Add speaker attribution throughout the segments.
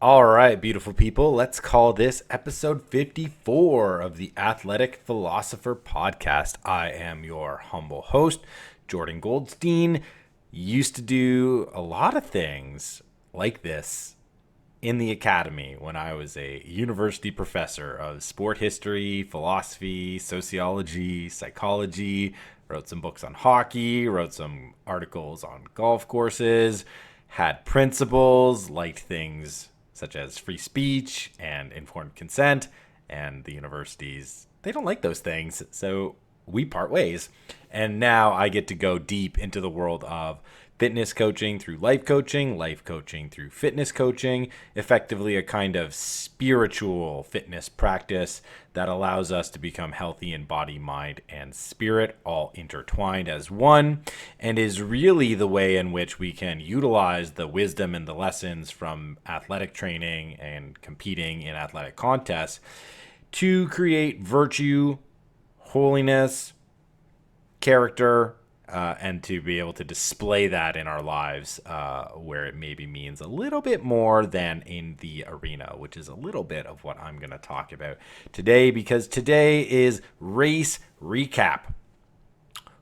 Speaker 1: All right, beautiful people, let's call this episode 54 of the Athletic Philosopher podcast. I am your humble host, Jordan Goldstein. Used to do a lot of things like this in the academy when I was a university professor of sport history, philosophy, sociology, psychology. Wrote some books on hockey, wrote some articles on golf courses, had principles, liked things such as free speech and informed consent. And the universities, they don't like those things. So we part ways. And now I get to go deep into the world of fitness coaching through life coaching through fitness coaching, effectively a kind of spiritual fitness practice that allows us to become healthy in body, mind, and spirit, all intertwined as one, and is really the way in which we can utilize the wisdom and the lessons from athletic training and competing in athletic contests to create virtue, holiness, character, and to be able to display that in our lives where it maybe means a little bit more than in the arena, which is a little bit of what I'm going to talk about today, because today is race recap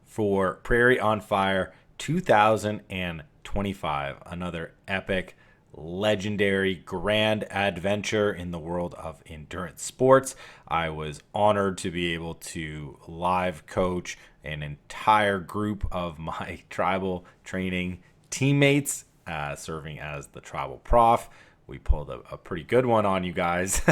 Speaker 1: for Prairie on Fire 2025, another epic, legendary, grand adventure in the world of endurance sports. I was honored to be able to live coach an entire group of my tribal training teammates, serving as the tribal prof. We pulled a pretty good one on you guys,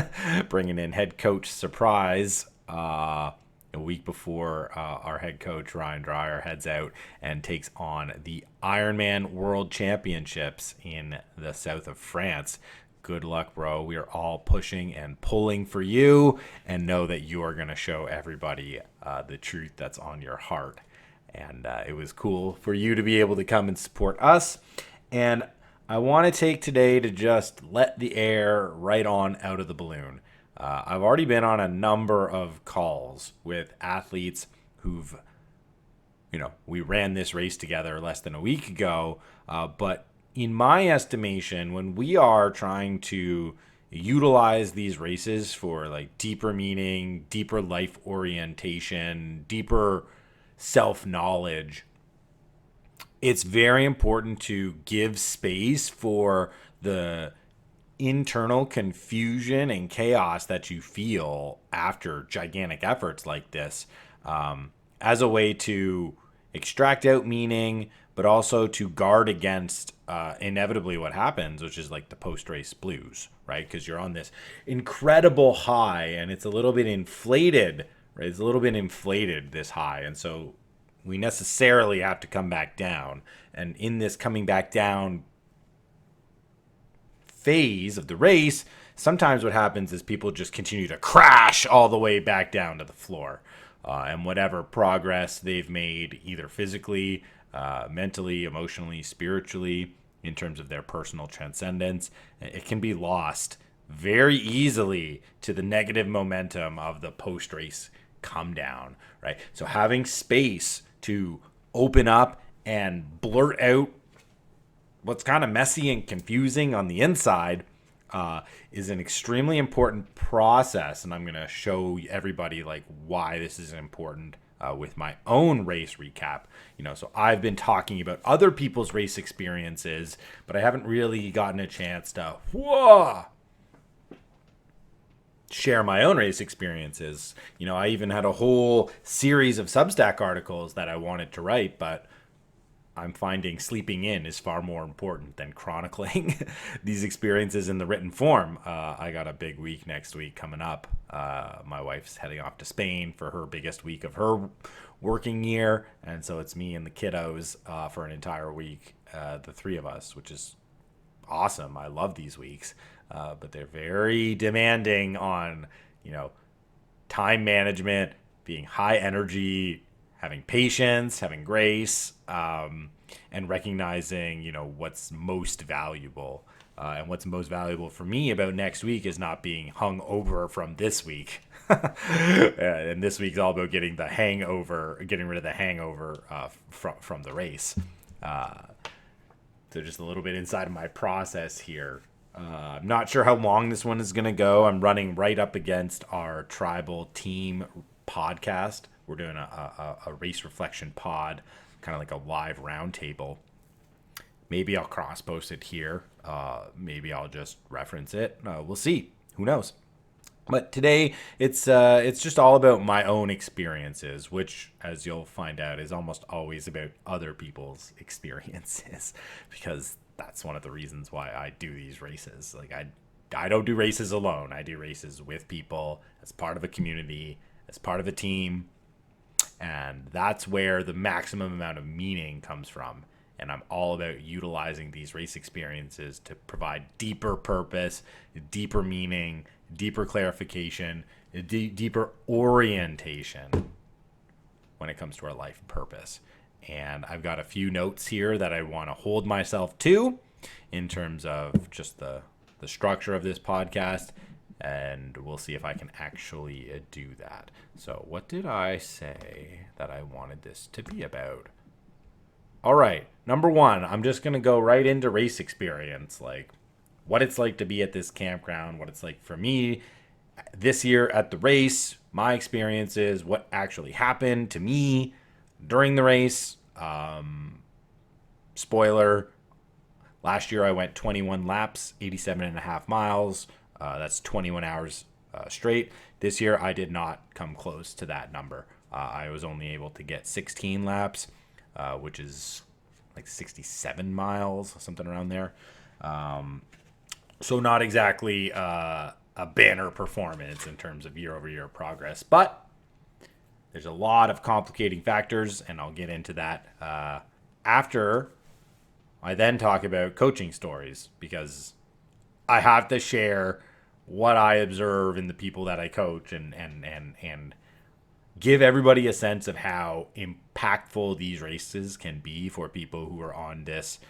Speaker 1: bringing in head coach surprise a week before our head coach Ryan Dreyer heads out and takes on the Ironman World Championships in the south of France. Good luck, bro. We are all pushing and pulling for you, and know that you are going to show everybody the truth that's on your heart. And it was cool for you to be able to come and support us. And I want to take today to just let the air right on out of the balloon. I've already been on a number of calls with athletes who've, we ran this race together less than a week ago, but in my estimation, when we are trying to utilize these races for like deeper meaning, deeper life orientation, deeper self-knowledge, it's very important to give space for the internal confusion and chaos that you feel after gigantic efforts like this, as a way to extract out meaning, but also to guard against inevitably what happens, which is like the post-race blues, right? Because you're on this incredible high and it's a little bit inflated, right? It's a little bit inflated, this high. And so we necessarily have to come back down. And in this coming back down phase of the race, sometimes what happens is people just continue to crash all the way back down to the floor. And whatever progress they've made, either physically, mentally, emotionally, spiritually, in terms of their personal transcendence, it can be lost very easily to the negative momentum of the post-race come down, right? So having space to open up and blurt out what's kind of messy and confusing on the inside is an extremely important process, and I'm going to show everybody like why this is important with my own race recap. So I've been talking about other people's race experiences, but I haven't really gotten a chance to share my own race experiences. I even had a whole series of Substack articles that I wanted to write, but I'm finding sleeping in is far more important than chronicling these experiences in the written form. I got a big week next week coming up. My wife's heading off to Spain for her biggest week of her working year. And so it's me and the kiddos for an entire week, the three of us, which is awesome. I love these weeks, but they're very demanding on, time management, being high energy, having patience, having grace, and recognizing, what's most valuable. And what's most valuable for me about next week is not being hung over from this week. And this week's all about getting rid of the hangover from the race. So just a little bit inside of my process here. I'm not sure how long this one is going to go. I'm running right up against our tribal team podcast. We're doing a race reflection pod, kind of like a live roundtable. Maybe I'll cross post it here. Maybe I'll just reference it. We'll see. Who knows? But today it's just all about my own experiences, which, as you'll find out, is almost always about other people's experiences, because that's one of the reasons why I do these races. Like I don't do races alone. I do races with people as part of a community, as part of a team, and that's where the maximum amount of meaning comes from. And I'm all about utilizing these race experiences to provide deeper purpose, deeper meaning, deeper clarification, deeper orientation when it comes to our life purpose. And I've got a few notes here that I want to hold myself to in terms of just the structure of this podcast. And we'll see if I can actually do that. So, what did I say that I wanted this to be about? All right, number one, I'm just going to go right into race experience, like what it's like to be at this campground, what it's like for me this year at the race, my experiences, what actually happened to me during the race. Spoiler, last year I went 21 laps, 87 and a half miles. That's 21 hours straight. This year I did not come close to that number. I was only able to get 16 laps, which is like 67 miles, something around there. So not exactly a banner performance in terms of year-over-year progress, but there's a lot of complicating factors, and I'll get into that after I then talk about coaching stories, because I have to share what I observe in the people that I coach, and give everybody a sense of how impactful these races can be for people who are on this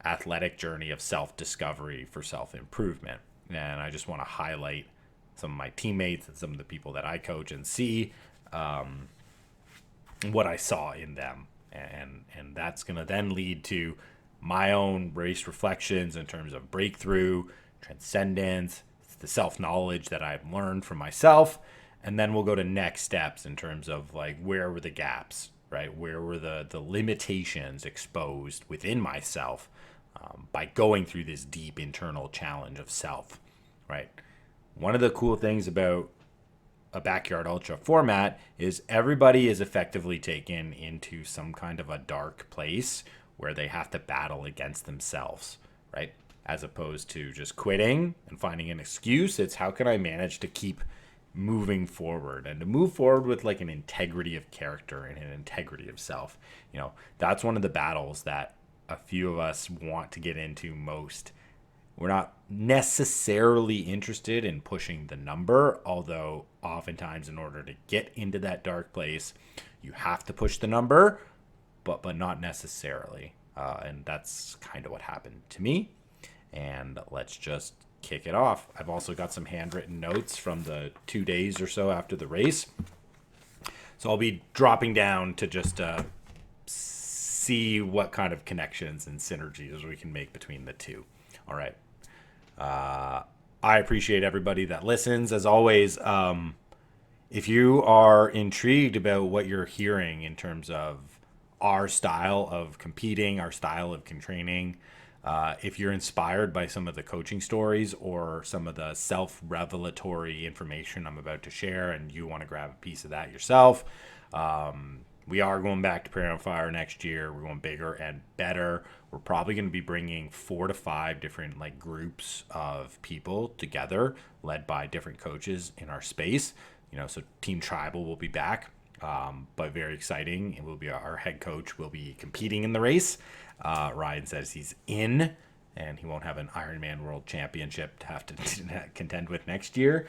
Speaker 1: athletic journey of self-discovery for self-improvement. And I just want to highlight some of my teammates and some of the people that I coach and see what I saw in them. And that's going to then lead to my own race reflections in terms of breakthrough, transcendence, the self-knowledge that I've learned from myself. And then we'll go to next steps in terms of like, where were the gaps, right? Where were the limitations exposed within myself by going through this deep internal challenge of self, right? One of the cool things about a backyard ultra format is everybody is effectively taken into some kind of a dark place where they have to battle against themselves, right? As opposed to just quitting and finding an excuse. It's how can I manage to keep moving forward, and to move forward with like an integrity of character and an integrity of self. That's one of the battles that a few of us want to get into most. We're not necessarily interested in pushing the number, although oftentimes in order to get into that dark place, you have to push the number, but not necessarily. And that's kind of what happened to me. And let's just kick it off. I've also got some handwritten notes from the 2 days or so after the race. So I'll be dropping down to just see what kind of connections and synergies we can make between the two. All right. I appreciate everybody that listens. As always, if you are intrigued about what you're hearing in terms of our style of competing, our style of training, if you're inspired by some of the coaching stories or some of the self-revelatory information I'm about to share, and you want to grab a piece of that yourself, we are going back to Prairie on Fire next year. We're going bigger and better. We're probably going to be bringing 4 to 5 different groups of people together, led by different coaches in our space. So Team Tribal will be back, but very exciting. It will be our head coach will be competing in the race. Ryan says he's in, and he won't have an Ironman World Championship to have to contend with next year.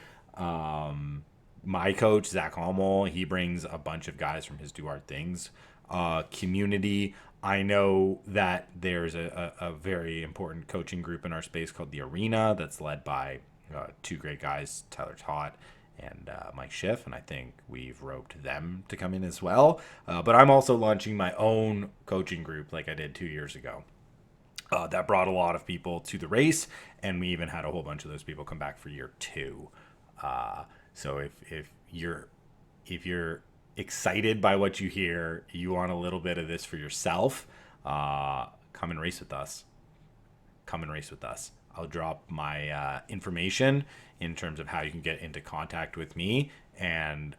Speaker 1: My coach, Zach Hummel, he brings a bunch of guys from his Do Hard Things community. I know that there's a very important coaching group in our space called The Arena that's led by 2 great guys, Tyler Todd and Mike Schiff, and I think we've roped them to come in as well. But I'm also launching my own coaching group like I did 2 years ago. That brought a lot of people to the race, and we even had a whole bunch of those people come back for year two. So if you're excited by what you hear, you want a little bit of this for yourself, come and race with us. Come and race with us. I'll drop my information in terms of how you can get into contact with me, and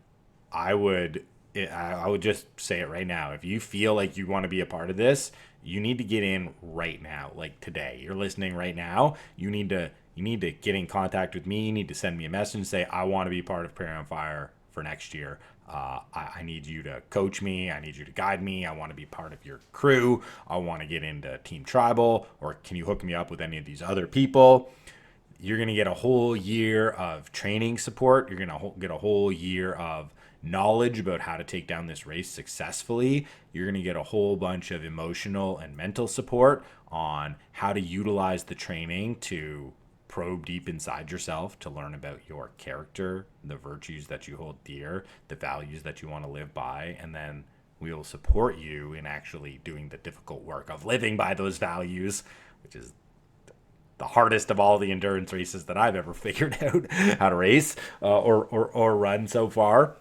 Speaker 1: I would I would just say it right now. If you feel like you want to be a part of this, you need to get in right now, like today. You're listening right now. You need to get in contact with me. You need to send me a message and say, I want to be part of Prairie on Fire for next year. I need you to coach me. I need you to guide me. I want to be part of your crew. I want to get into Team Tribal, or can you hook me up with any of these other people? You're going to get a whole year of training support. You're going to get a whole year of knowledge about how to take down this race successfully. You're going to get a whole bunch of emotional and mental support on how to utilize the training to probe deep inside yourself, to learn about your character, the virtues that you hold dear, the values that you want to live by, and then we will support you in actually doing the difficult work of living by those values, which is the hardest of all the endurance races that I've ever figured out how to race or run so far.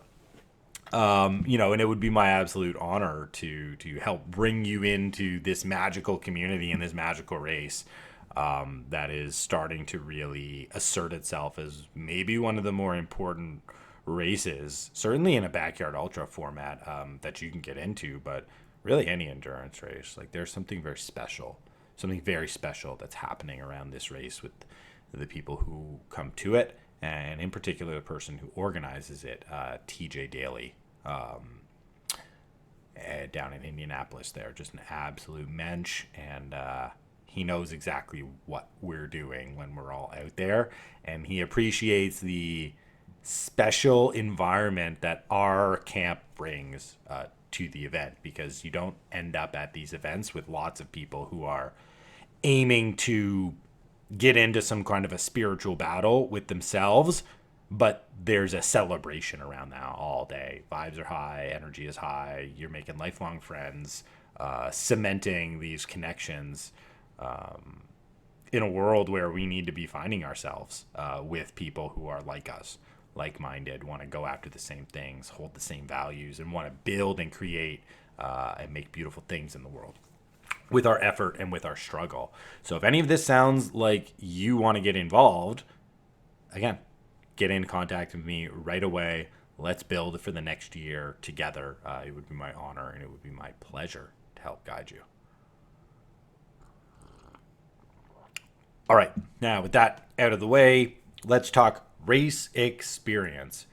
Speaker 1: And it would be my absolute honor to help bring you into this magical community and this magical race that is starting to really assert itself as maybe one of the more important races, certainly in a backyard ultra format, that you can get into, but really any endurance race. Like, there's something very special that's happening around this race with the people who come to it, and in particular the person who organizes it, TJ Daly, down in Indianapolis. There, just an absolute mensch, and he knows exactly what we're doing when we're all out there, and he appreciates the special environment that our camp brings to the event, because you don't end up at these events with lots of people who are aiming to get into some kind of a spiritual battle with themselves, but there's a celebration around that all day. Vibes are high, energy is high, you're making lifelong friends, cementing these connections in a world where we need to be finding ourselves with people who are like us, like-minded, want to go after the same things, hold the same values, and want to build and create and make beautiful things in the world with our effort and with our struggle. So if any of this sounds like you want to get involved, again, get in contact with me right away. Let's build for the next year together. It would be my honor and it would be my pleasure to help guide you. All right, now with that out of the way, let's talk race experience.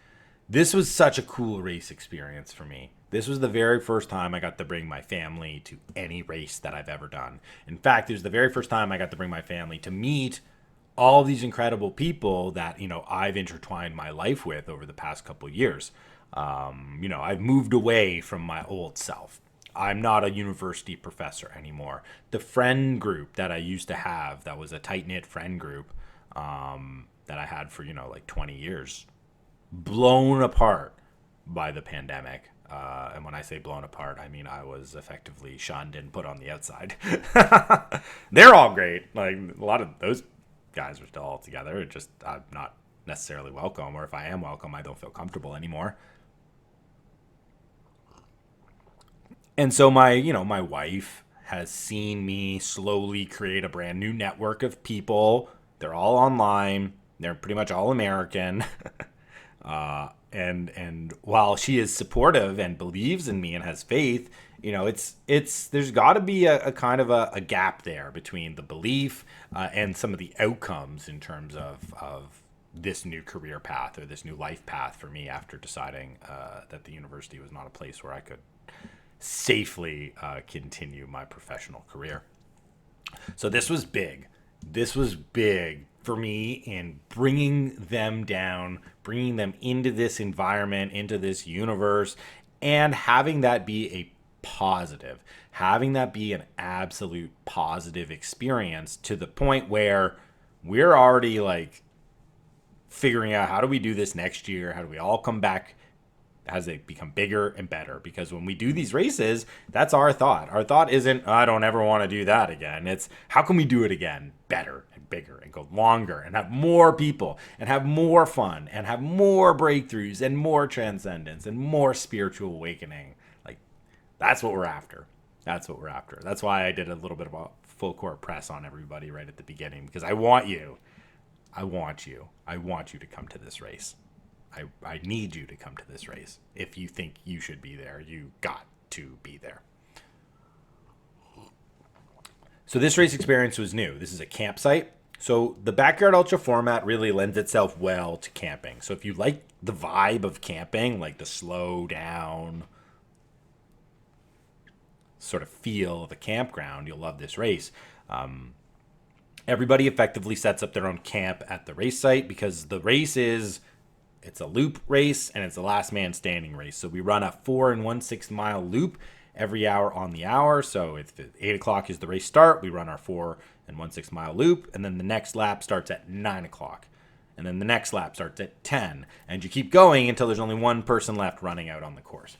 Speaker 1: This was such a cool race experience for me. This was the very first time I got to bring my family to any race that I've ever done. In fact, it was the very first time I got to bring my family to meet all of these incredible people that, I've intertwined my life with over the past couple of years. I've moved away from my old self. I'm not a university professor anymore. The friend group that I used to have, that was a tight-knit friend group that I had for, like 20 years, blown apart by the pandemic. And when I say blown apart, I mean I was effectively shunned and put on the outside. They're all great. Like, a lot of those guys are still all together. It just, I'm not necessarily welcome, or if I am welcome, I don't feel comfortable anymore. And so my wife has seen me slowly create a brand new network of people. They're all online. They're pretty much all American. And while she is supportive and believes in me and has faith, it's there's got to be a kind of a gap there between the belief and some of the outcomes in terms of this new career path or this new life path for me after deciding that the university was not a place where I could safely continue my professional career. So this was big. This was big for me in bringing them down, bringing them into this environment, into this universe, and having that be a positive, having that be an absolute positive experience to the point where we're already like figuring out, how do we do this next year? How do we all come back as they become bigger and better. Because when we do these races, that's our thought. Our thought isn't, I don't ever want to do that again. It's, how can we do it again better and bigger and go longer and have more people and have more fun and have more breakthroughs and more transcendence and more spiritual awakening. Like, that's what we're after. That's what we're after. That's why I did a little bit of a full court press on everybody right at the beginning, because I want you to come to this race. I need you to come to this race. If you think you should be there, you got to be there. So this race experience was new. This is a campsite. So the Backyard Ultra format really lends itself well to camping. So if you like the vibe of camping, like the slow down sort of feel of a campground, you'll love this race. Everybody effectively sets up their own camp at the race site, because the race it's a loop race and it's a last man standing race. So we run a 4 1/6 mile loop every hour on the hour. So if 8 o'clock is the race start, we run our 4 1/6 mile loop, and then the next lap starts at 9 o'clock. And then the next lap starts at 10. And you keep going until there's only one person left running out on the course.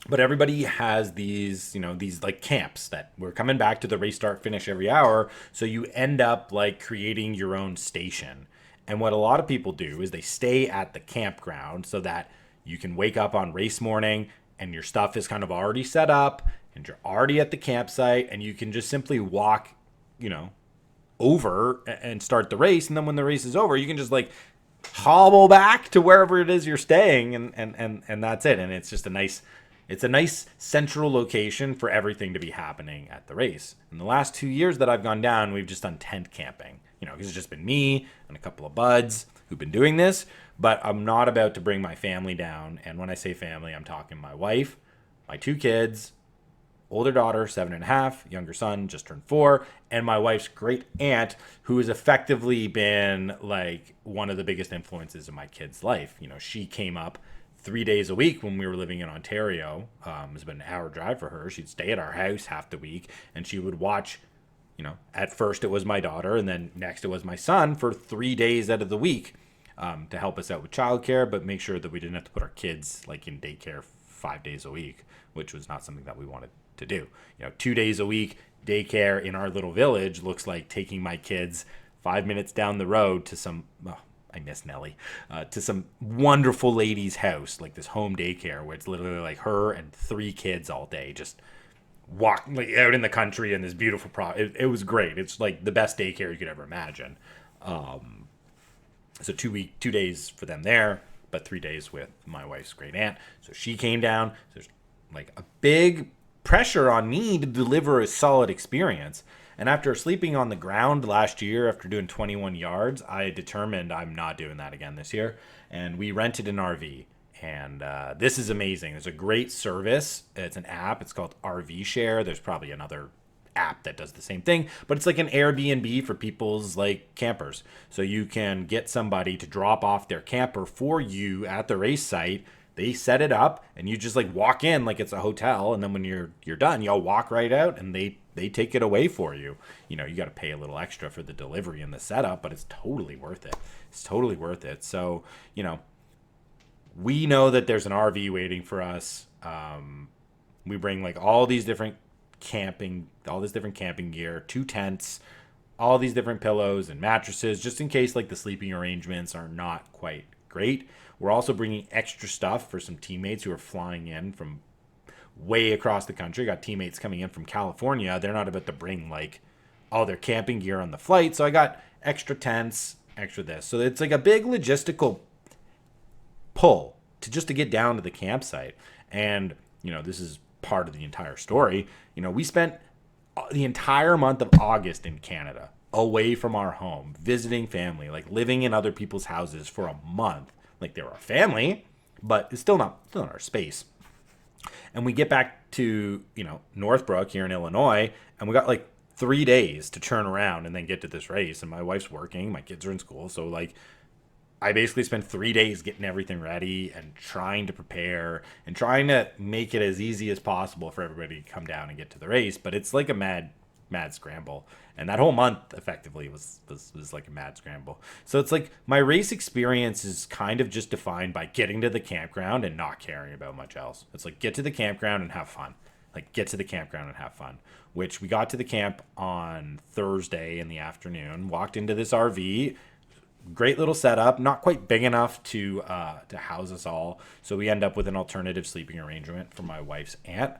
Speaker 1: But everybody has these like camps that we're coming back to the race start finish every hour. So you end up like creating your own station. And what a lot of people do is they stay at the campground so that you can wake up on race morning and your stuff is kind of already set up and you're already at the campsite, and you can just simply walk, over and start the race. And then when the race is over, you can just like hobble back to wherever it is you're staying, and that's it. And it's just it's a nice central location for everything to be happening at the race. In the last 2 years that I've gone down, we've just done tent camping. Because it's just been me and a couple of buds who've been doing this, but I'm not about to bring my family down. And when I say family, I'm talking my wife, my 2 kids, older daughter, 7.5, younger son, just turned 4, and my wife's great aunt, who has effectively been like one of the biggest influences in my kid's life. She came up 3 days a week when we were living in Ontario. It's been an hour drive for her. She'd stay at our house half the week, and she would watch. At first it was my daughter, and then next it was my son for 3 days out of the week, to help us out with childcare, but make sure that we didn't have to put our kids like in daycare 5 days a week, which was not something that we wanted to do. 2 days a week daycare in our little village looks like taking my kids 5 minutes down the road to some, I miss Nellie, to some wonderful lady's house, like this home daycare where it's literally like her and 3 kids all day, just walk like out in the country in this beautiful it was great. It's like the best daycare you could ever imagine. So 2 days for them there, but 3 days with my wife's great aunt. So she came down. There's like a big pressure on me to deliver a solid experience. And after sleeping on the ground last year, after doing 21 yards, I determined I'm not doing that again this year. And we rented an RV. And this is amazing. There's a great service. It's an app. It's called RV Share. There's probably another app that does the same thing, but it's like an Airbnb for people's like campers. So you can get somebody to drop off their camper for you at the race site. They set it up, and you just like walk in like it's a hotel. And then when you're done, you'll walk right out, and they take it away for you. You got to pay a little extra for the delivery and the setup, but it's totally worth it. It's totally worth it. So, we know that there's an RV waiting for us. We bring like all this different camping gear, 2 tents, all these different pillows and mattresses, just in case like the sleeping arrangements are not quite great. We're also bringing extra stuff for some teammates who are flying in from way across the country. Got teammates coming in from California. They're not about to bring like all their camping gear on the flight. So I got extra tents, extra this. So it's like a big logistical pull to get down to the campsite. And this is part of the entire story. We spent the entire month of August in Canada, away from our home, visiting family, like living in other people's houses for a month. Like they were our family, but it's still not our space. And we get back to Northbrook here in Illinois, and we got like 3 days to turn around and then get to this race. And my wife's working, my kids are in school, so like I basically spent 3 days getting everything ready and trying to prepare and trying to make it as easy as possible for everybody to come down and get to the race. But it's like a mad mad scramble. And that whole month effectively was like a mad scramble. So it's like my race experience is kind of just defined by getting to the campground and not caring about much else. It's like get to the campground and have fun. Like get to the campground and have fun. Which we got to the camp on Thursday in the afternoon, walked into this RV, great little setup, not quite big enough to house us all. So we end up with an alternative sleeping arrangement for my wife's aunt.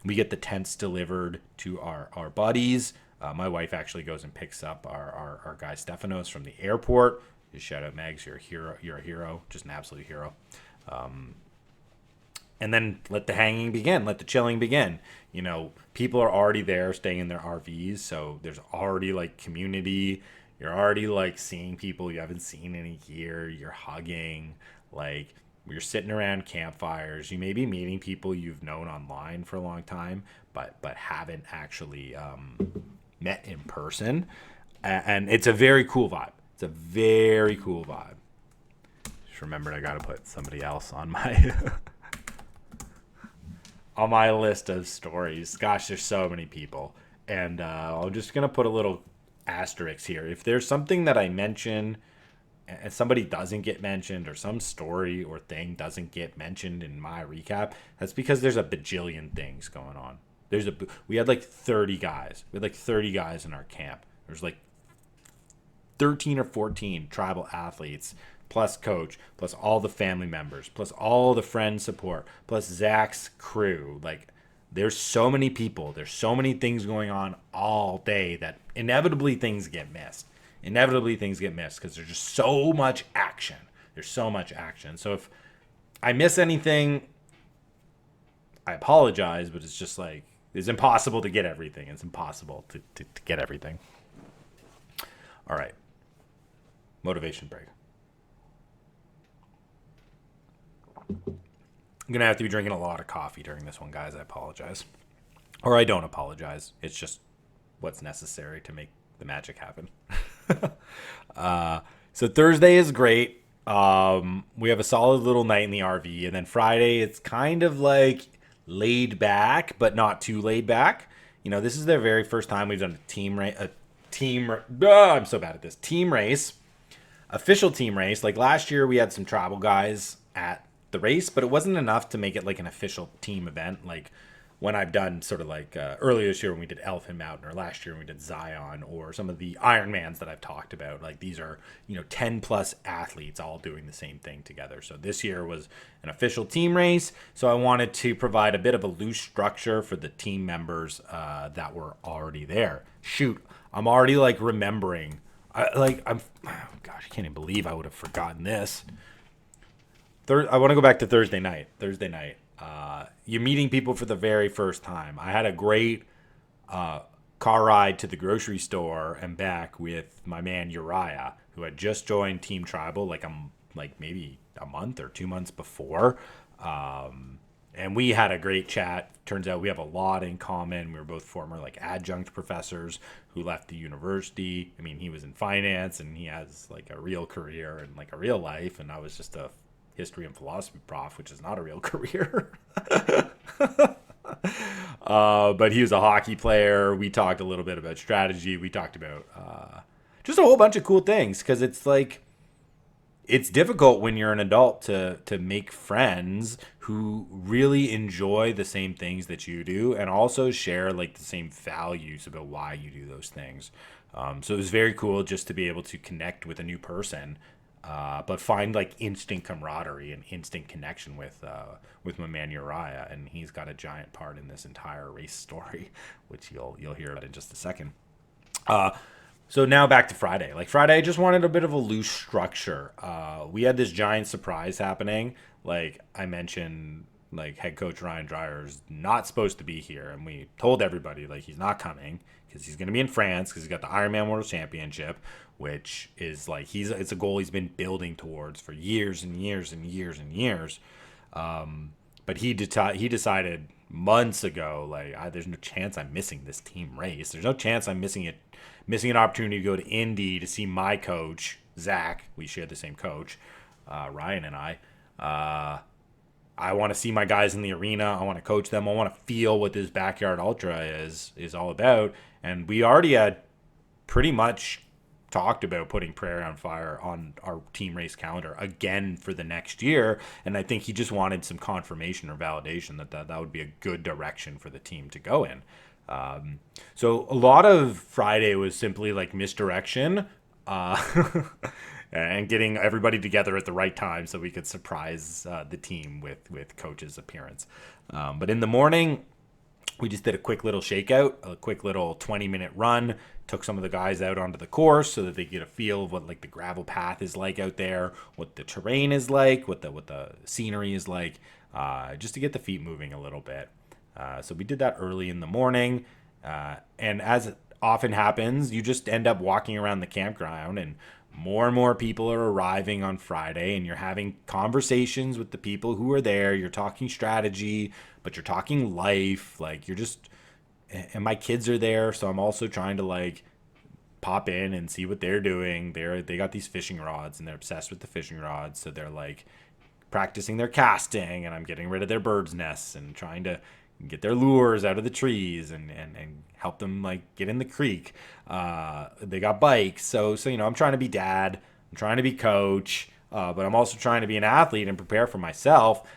Speaker 1: We get the tents delivered to our buddies. My wife actually goes and picks up our guy Stefanos from the airport. Just shout out Megs, you're a hero. You're a hero, just an absolute hero. And then let the hanging begin, let the chilling begin. You know, people are already there staying in their RVs, so there's already like community. You're already like seeing people you haven't seen in a year. You're hugging, like you're sitting around campfires. You may be meeting people you've known online for a long time, but haven't actually met in person. And it's a very cool vibe. It's a very cool vibe. Just remembered I got to put somebody else on my on my list of stories. Gosh, there's so many people. And I'm just going to put a little asterisk here. If there's something that I mention and somebody doesn't get mentioned, or some story or thing doesn't get mentioned in my recap, that's because there's a bajillion things going on. We had like 30 guys. We had like 30 guys in our camp. There's like 13 or 14 tribal athletes, plus coach, plus all the family members, plus all the friend support, plus Zach's crew. Like, there's so many people. There's so many things going on all day that inevitably things get missed. Inevitably things get missed because there's just so much action. There's so much action. So if I miss anything, I apologize, but it's just like, it's impossible to get everything. It's impossible to get everything. All right. Motivation break. I'm going to have to be drinking a lot of coffee during this one, guys. I apologize. Or I don't apologize. It's just what's necessary to make the magic happen. So Thursday is great. We have a solid little night in the RV. And then Friday, it's kind of like laid back, but not too laid back. You know, this is their very first time we've done a team race. I'm so bad at this. Team race. Official team race. Like last year, we had some travel guys at the race, but it wasn't enough to make it like an official team event. Like when I've done sort of like earlier this year when we did Elephant Mountain, or last year when we did Zion, or some of the Ironmans that I've talked about. Like these are, 10 plus athletes all doing the same thing together. So this year was an official team race. So I wanted to provide a bit of a loose structure for the team members that were already there. Shoot, I'm already like remembering. I can't even believe I would have forgotten this. I want to go back to Thursday night. You're meeting people for the very first time. I had a great car ride to the grocery store and back with my man Uriah, who had just joined Team Tribal like maybe a month or 2 months before. And we had a great chat. Turns out we have a lot in common. We were both former like adjunct professors who left the university. I mean, he was in finance and he has like a real career and like a real life. And I was just a history and philosophy prof, which is not a real career. But he was a hockey player. We talked a little bit about strategy. We talked about just a whole bunch of cool things, because it's like, it's difficult when you're an adult to make friends who really enjoy the same things that you do and also share like the same values about why you do those things. So it was very cool just to be able to connect with a new person, but find like instant camaraderie and instant connection with my man Uriah, and he's got a giant part in this entire race story, which you'll hear about in just a second. So now back to Friday. Like Friday, I just wanted a bit of a loose structure. We had this giant surprise happening. Like I mentioned, like head coach Ryan Dreyer is not supposed to be here, and we told everybody like he's not coming because he's going to be in France because he's got the Ironman World Championship, which is like it's a goal he's been building towards for years and years and years and years. But he decided months ago, like there's no chance I'm missing this team race. There's no chance I'm missing an opportunity to go to Indy to see my coach Zach. We share the same coach, Ryan and I. I want to see my guys in the arena. I want to coach them. I want to feel what this backyard ultra is all about. And we already had pretty much talked about putting Prairie on Fire on our team race calendar again for the next year. And I think he just wanted some confirmation or validation that would be a good direction for the team to go in. So a lot of Friday was simply like misdirection, and getting everybody together at the right time so we could surprise the team with coach's appearance. But in the morning, we just did a quick little shakeout, a quick little 20-minute run, took some of the guys out onto the course so that they get a feel of what like the gravel path is like out there, what the terrain is like, what the scenery is like, just to get the feet moving a little bit. So we did that early in the morning, and as often happens, you just end up walking around the campground, and more people are arriving on Friday, and you're having conversations with the people who are there. You're talking strategy, but you're talking life. Like you're just, and my kids are there, so I'm also trying to like pop in and see what they're doing. They got these fishing rods, and they're obsessed with the fishing rods, so they're like practicing their casting, and I'm getting rid of their birds' nests and trying to get their lures out of the trees and help them like get in the creek. They got bikes, so I'm trying to be dad, I'm trying to be coach, but I'm also trying to be an athlete and prepare for myself.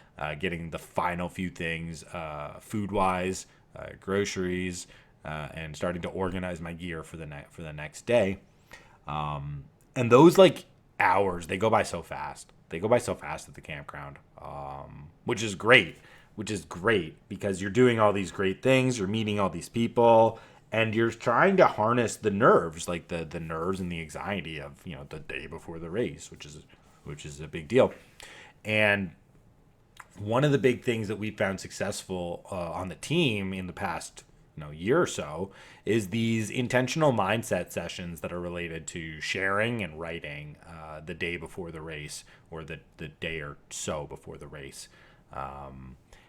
Speaker 1: Getting the final few things, food wise, groceries, and starting to organize my gear for the next day. And those like hours, they go by so fast. They go by so fast at the campground, which is great. Which is great because you're doing all these great things. You're meeting all these people, and you're trying to harness the nerves, like the nerves and the anxiety of the day before the race, which is a big deal. And one of the big things that we found successful on the team in the past year or so is these intentional mindset sessions that are related to sharing and writing the day before the race or the day or so before the race.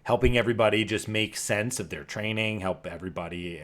Speaker 1: Helping everybody just make sense of their training, help everybody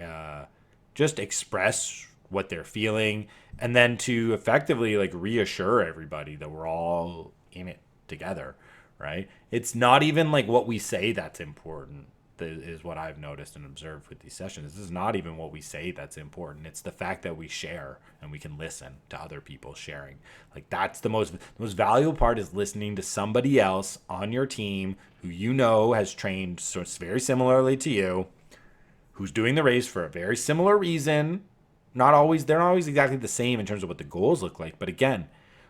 Speaker 1: just express what they're feeling, and then to effectively like reassure everybody that we're all in it together, right? It's not even like what we say that's important, is what I've noticed and observed with these sessions. This is not even what we say that's important. It's the fact that we share and we can listen to other people sharing. Like that's the most valuable part, is listening to somebody else on your team who has trained so it's very similarly to you, who's doing the race for a very similar reason. They're not always exactly the same in terms of what the goals look like. But again,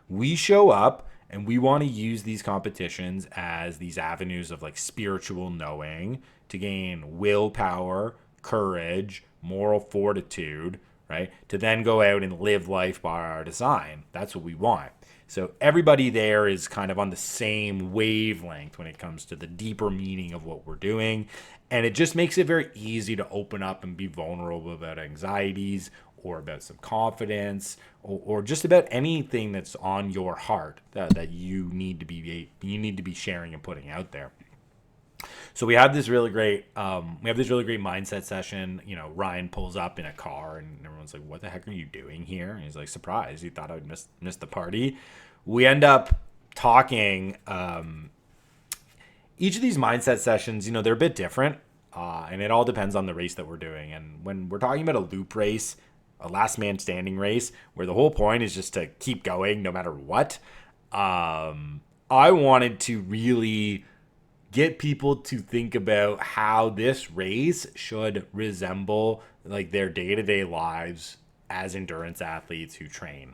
Speaker 1: we show up and we want to use these competitions as these avenues of like spiritual knowing to gain willpower, courage, moral fortitude, right? To then go out and live life by our design. That's what we want. So everybody there is kind of on the same wavelength when it comes to the deeper meaning of what we're doing. And it just makes it very easy to open up and be vulnerable about anxieties or about some confidence or just about anything that's on your heart that you need to be sharing and putting out there. So we have this really great mindset session. Ryan pulls up in a car and everyone's like, "What the heck are you doing here?" And he's like, "Surprise! You thought I would miss the party." We end up talking. Each of these mindset sessions, they're a bit different, and it all depends on the race that we're doing. And when we're talking about a loop race, a last man standing race, where the whole point is just to keep going no matter what, I wanted to really get people to think about how this race should resemble like their day-to-day lives as endurance athletes who train,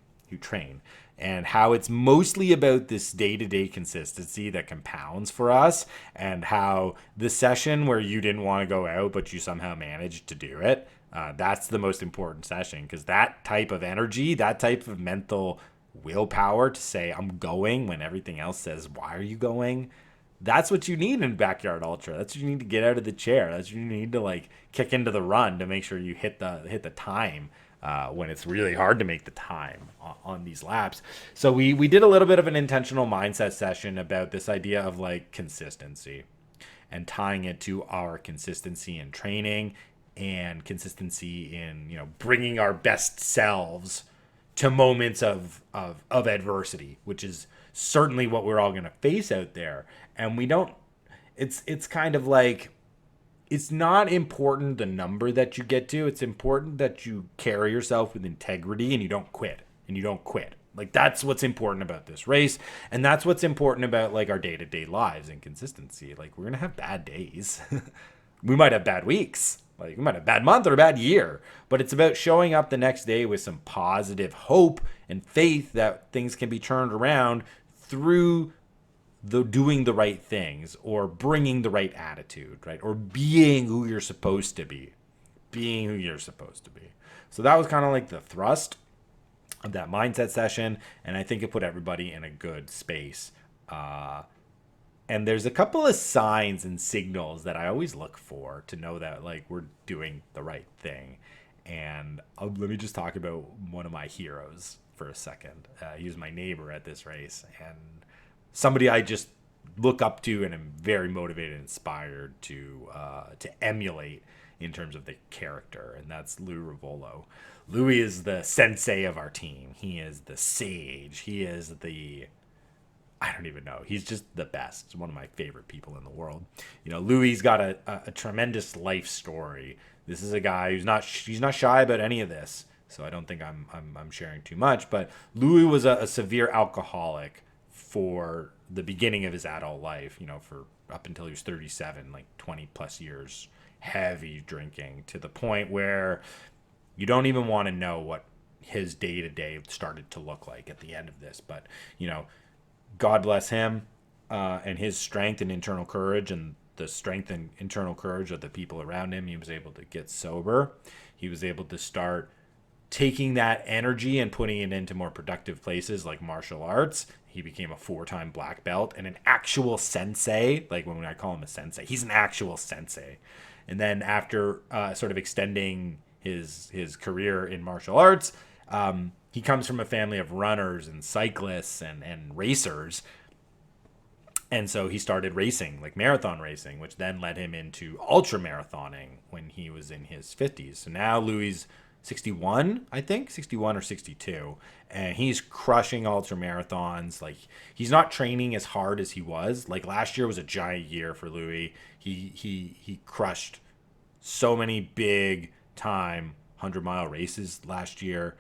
Speaker 1: and how it's mostly about this day-to-day consistency that compounds for us, and how the session where you didn't want to go out but you somehow managed to do it, that's the most important session, because that type of energy, that type of mental willpower to say I'm going when everything else says why are you going, that's what you need in backyard ultra. That's what you need to get out of the chair. That's what you need to like kick into the run to make sure you hit the time when it's really hard to make the time on these laps. So we did a little bit of an intentional mindset session about this idea of like consistency and tying it to our consistency in training and consistency in bringing our best selves to moments of adversity, which is certainly what we're all going to face out there. And we don't, it's kind of like, it's not important the number that you get to. It's important that you carry yourself with integrity and you don't quit. And you don't quit. Like, that's what's important about this race. And that's what's important about like our day-to-day lives and consistency. Like, we're going to have bad days. We might have bad weeks. Like, we might have a bad month or a bad year. But it's about showing up the next day with some positive hope and faith that things can be turned around through the doing the right things, or bringing the right attitude, right? Or being who you're supposed to be. Being who you're supposed to be. So that was kind of like the thrust of that mindset session, and I think it put everybody in a good space. And there's a couple of signs and signals that I always look for to know that like we're doing the right thing. And let me just talk about one of my heroes for a second. He was my neighbor at this race, and somebody I just look up to and am very motivated and inspired to emulate in terms of the character, and that's Lou Rivolo. Louis is the sensei of our team. He is the sage. He is the, I don't even know. He's just the best. He's one of my favorite people in the world. You know, Louis got a tremendous life story. This is a guy he's not shy about any of this. So I don't think I'm sharing too much. But Louis was a severe alcoholic for the beginning of his adult life. You know, for up until he was 37, like 20 plus years, heavy drinking to the point where you don't even want to know what his day to day started to look like at the end of this. But you know, God bless him, and his strength and internal courage, and the strength and internal courage of the people around him. He was able to get sober. He was able to start taking that energy and putting it into more productive places like martial arts. He became a 4-time black belt and an actual sensei. Like, when I call him a sensei, he's an actual sensei. And then after sort of extending his career in martial arts, he comes from a family of runners and cyclists and racers. And so he started racing, like marathon racing, which then led him into ultra marathoning when he was in his 50s. So now Louis 61, I think, 61 or 62. And he's crushing ultra marathons. Like, he's not training as hard as he was. Like, last year was a giant year for Louis. He crushed so many big time 100-mile races last year.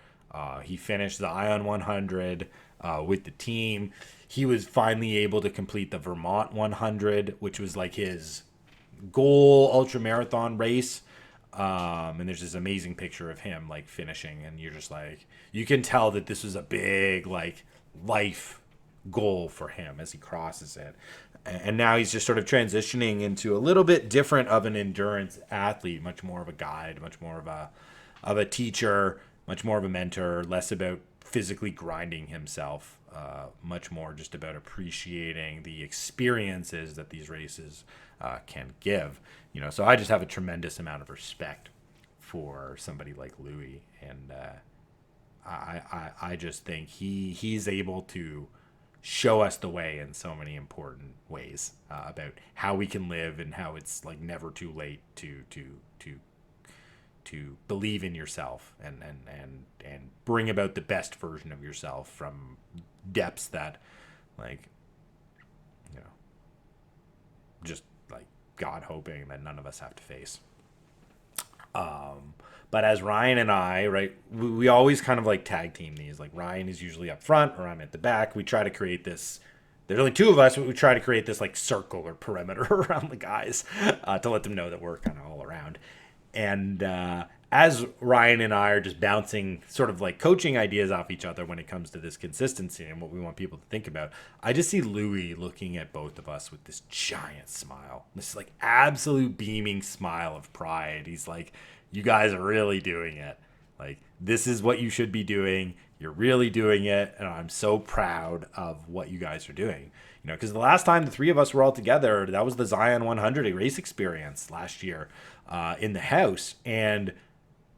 Speaker 1: He finished the Ion 100 with the team. He was finally able to complete the Vermont 100, which was like his goal ultra marathon race. And there's this amazing picture of him like finishing, and you're just like, you can tell that this was a big like life goal for him as he crosses it. And now he's just sort of transitioning into a little bit different of an endurance athlete, much more of a guide, much more of a teacher, much more of a mentor, less about physically grinding himself, much more just about appreciating the experiences that these races can give. You know, so I just have a tremendous amount of respect for somebody like Louis, and I just think he's able to show us the way in so many important ways about how we can live, and how it's like never too late to believe in yourself and bring about the best version of yourself from depths that, like, you know, just like God hoping that none of us have to face. But as Ryan and I, right, we always kind of like tag team these. Like, Ryan is usually up front or I'm at the back. We try to create this. There's only two of us, but we try to create this like circle or perimeter around the guys to let them know that we're kind of all around. And as Ryan and I are just bouncing sort of like coaching ideas off each other when it comes to this consistency and what we want people to think about, I just see Louis looking at both of us with this giant smile, this like absolute beaming smile of pride. He's like, you guys are really doing it. Like, this is what you should be doing. You're really doing it. And I'm so proud of what you guys are doing. You know, because the last time the three of us were all together, that was the Zion 100 race experience last year in the house. And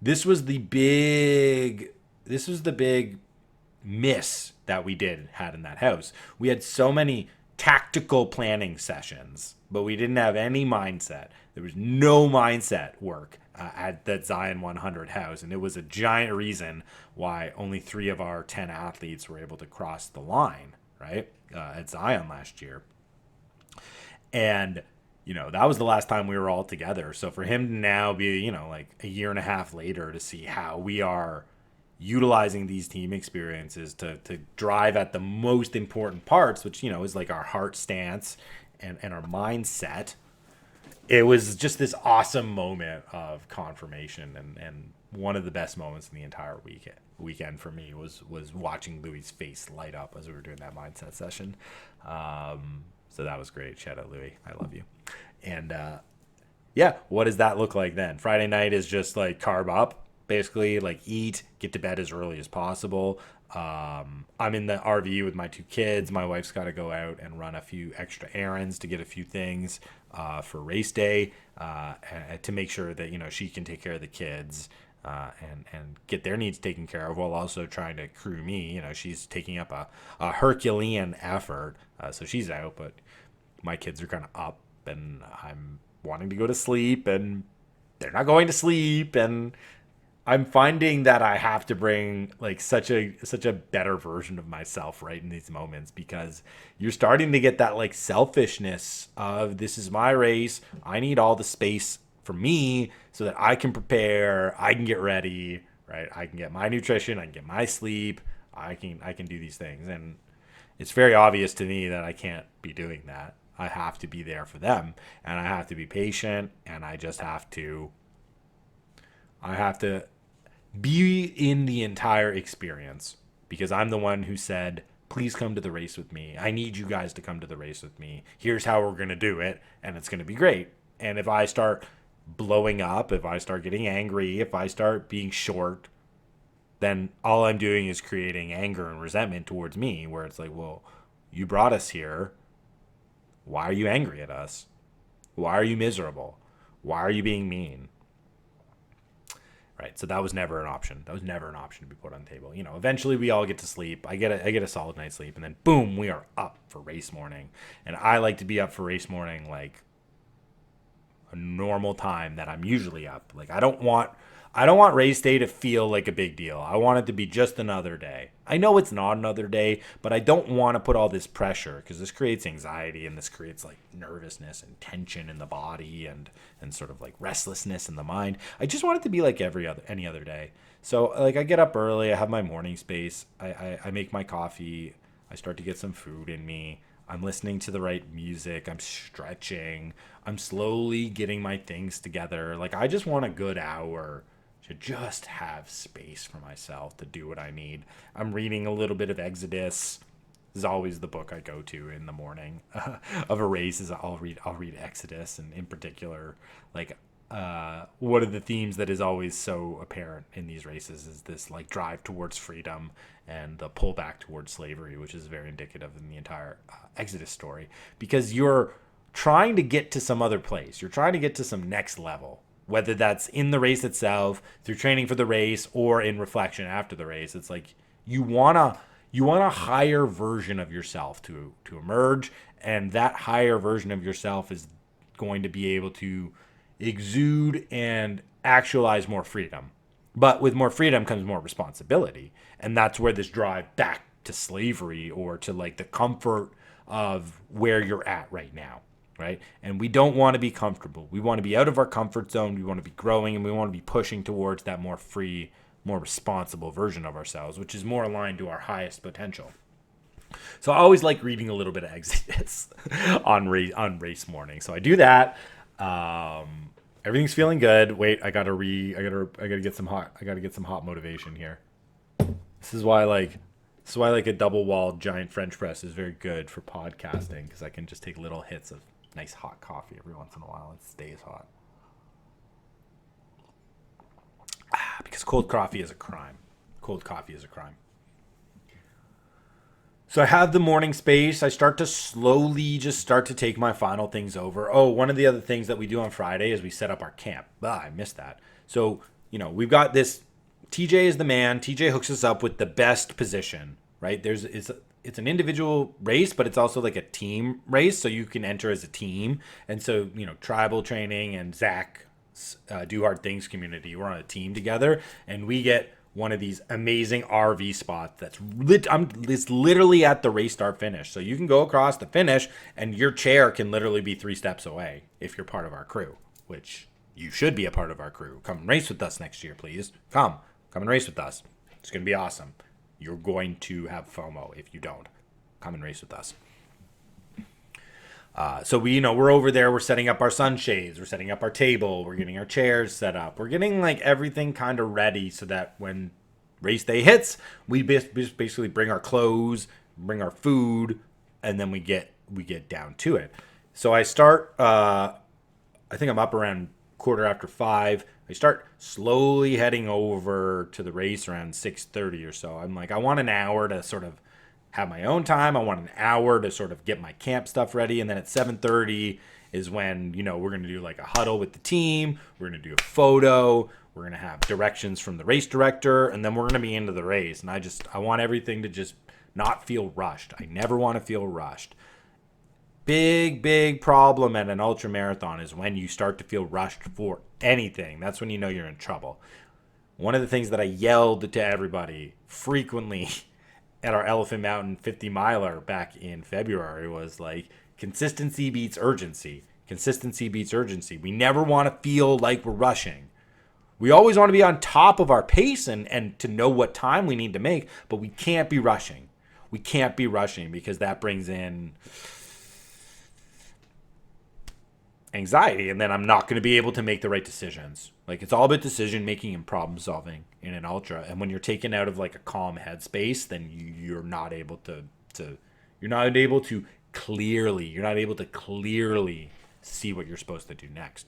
Speaker 1: this was the big miss that we had in that house. We had so many tactical planning sessions, but we didn't have any mindset. There was no mindset work at that Zion 100 house. And it was a giant reason why only 3 of our 10 athletes were able to cross the line, right? At Zion last year. And that was the last time we were all together. So for him to now be, like a year and a half later to see how we are utilizing these team experiences to drive at the most important parts, which, is like our heart stance and our mindset. It was just this awesome moment of confirmation, and one of the best moments in the entire weekend for me was watching Louis' face light up as we were doing that mindset session. So that was great. Shout out Louis. I love you. And yeah, what does that look like then? Friday night is just like carb up, basically, like eat, get to bed as early as possible. I'm in the RV with my two kids. My wife's got to go out and run a few extra errands to get a few things for race day, to make sure that she can take care of the kids and get their needs taken care of, while also trying to crew me. She's taking up a Herculean effort, so she's out, but my kids are kind of up, and I'm wanting to go to sleep, and they're not going to sleep, and I'm finding that I have to bring like such a better version of myself right in these moments, because you're starting to get that like selfishness of, this is my race. I need all the space for me so that I can prepare, I can get ready, right? I can get my nutrition, I can get my sleep, I can do these things. And it's very obvious to me that I can't be doing that. I have to be there for them, and I have to be patient, and I have to be in the entire experience, because I'm the one who said, please come to the race with me. I need you guys to come to the race with me. Here's how we're going to do it, and it's going to be great. And if I start blowing up, if I start getting angry, if I start being short, then all I'm doing is creating anger and resentment towards me, where it's like, well, you brought us here. Why are you angry at us? Why are you miserable? Why are you being mean? Right. So that was never an option. That was never an option to be put on the table. Eventually we all get to sleep. I get a solid night's sleep, and then boom, we are up for race morning. And I like to be up for race morning like a normal time that I'm usually up. Like I don't want race day to feel like a big deal. I want it to be just another day. I know it's not another day, but I don't want to put all this pressure, because this creates anxiety, and this creates like nervousness and tension in the body, and sort of like restlessness in the mind. I just want it to be like any other day. So like I get up early, I have my morning space, I make my coffee, I start to get some food in me. I'm listening to the right music. I'm stretching. I'm slowly getting my things together. Like I just want a good hour to just have space for myself to do what I need. I'm reading a little bit of Exodus. This is always the book I go to in the morning of a race. Is I'll read Exodus, and in particular, like one of the themes that is always so apparent in these races is this like drive towards freedom and the pullback towards slavery, which is very indicative in the entire Exodus story, because you're trying to get to some other place. You're trying to get to some next level, whether that's in the race itself, through training for the race, or in reflection after the race. It's like you want a higher version of yourself to emerge, and that higher version of yourself is going to be able to exude and actualize more freedom. But with more freedom comes more responsibility. And that's where this drive back to slavery, or to like the comfort of where you're at right now, right? And we don't want to be comfortable. We want to be out of our comfort zone. We want to be growing, and we want to be pushing towards that more free, more responsible version of ourselves, which is more aligned to our highest potential. So I always like reading a little bit of Exodus on race morning. So I do that. Everything's feeling good. Wait, I gotta get some hot motivation here. This is why a double walled giant French press is very good for podcasting, because I can just take little hits of nice hot coffee every once in a while. It stays hot. Because cold coffee is a crime. Cold coffee is a crime. So I have the morning space. I start to slowly take my final things over. Oh, one of the other things that we do on Friday is we set up our camp. I missed that. So, we've got this. TJ is the man. TJ hooks us up with the best position, right? It's an individual race, but it's also like a team race. So you can enter as a team. And so, tribal training and Zach Do Hard Things community, we're on a team together, and we get one of these amazing RV spots it's literally at the race start finish. So you can go across the finish and your chair can literally be 3 steps away if you're part of our crew, which you should be a part of our crew. Come and race with us next year, please. Come and race with us. It's going to be awesome. You're going to have FOMO if you don't. Come and race with us. So we're over there. We're setting up our sunshades. We're setting up our table. We're getting our chairs set up. We're getting like everything kind of ready so that when race day hits, we basically bring our clothes, bring our food, and then we get down to it. So I start. I think I'm up around 5:15. I start slowly heading over to the race around 6:30 or so. I'm like, I want an hour to sort of have my own time. I want an hour to sort of get my camp stuff ready. And then at 7:30 is when, we're going to do like a huddle with the team. We're going to do a photo. We're going to have directions from the race director. And then we're going to be into the race. And I want everything to just not feel rushed. I never want to feel rushed. Big problem at an ultra marathon is when you start to feel rushed for anything. That's when you know you're in trouble. One of the things that I yelled to everybody frequently at our Elephant Mountain 50 miler back in February was like, consistency beats urgency. Consistency beats urgency. We never want to feel like we're rushing. We always want to be on top of our pace and to know what time we need to make, but we can't be rushing. We can't be rushing because that brings in anxiety, and then I'm not going to be able to make the right decisions. Like, it's all about decision making and problem solving in an ultra. And when you're taken out of like a calm headspace, then you're not able to clearly see what you're supposed to do next.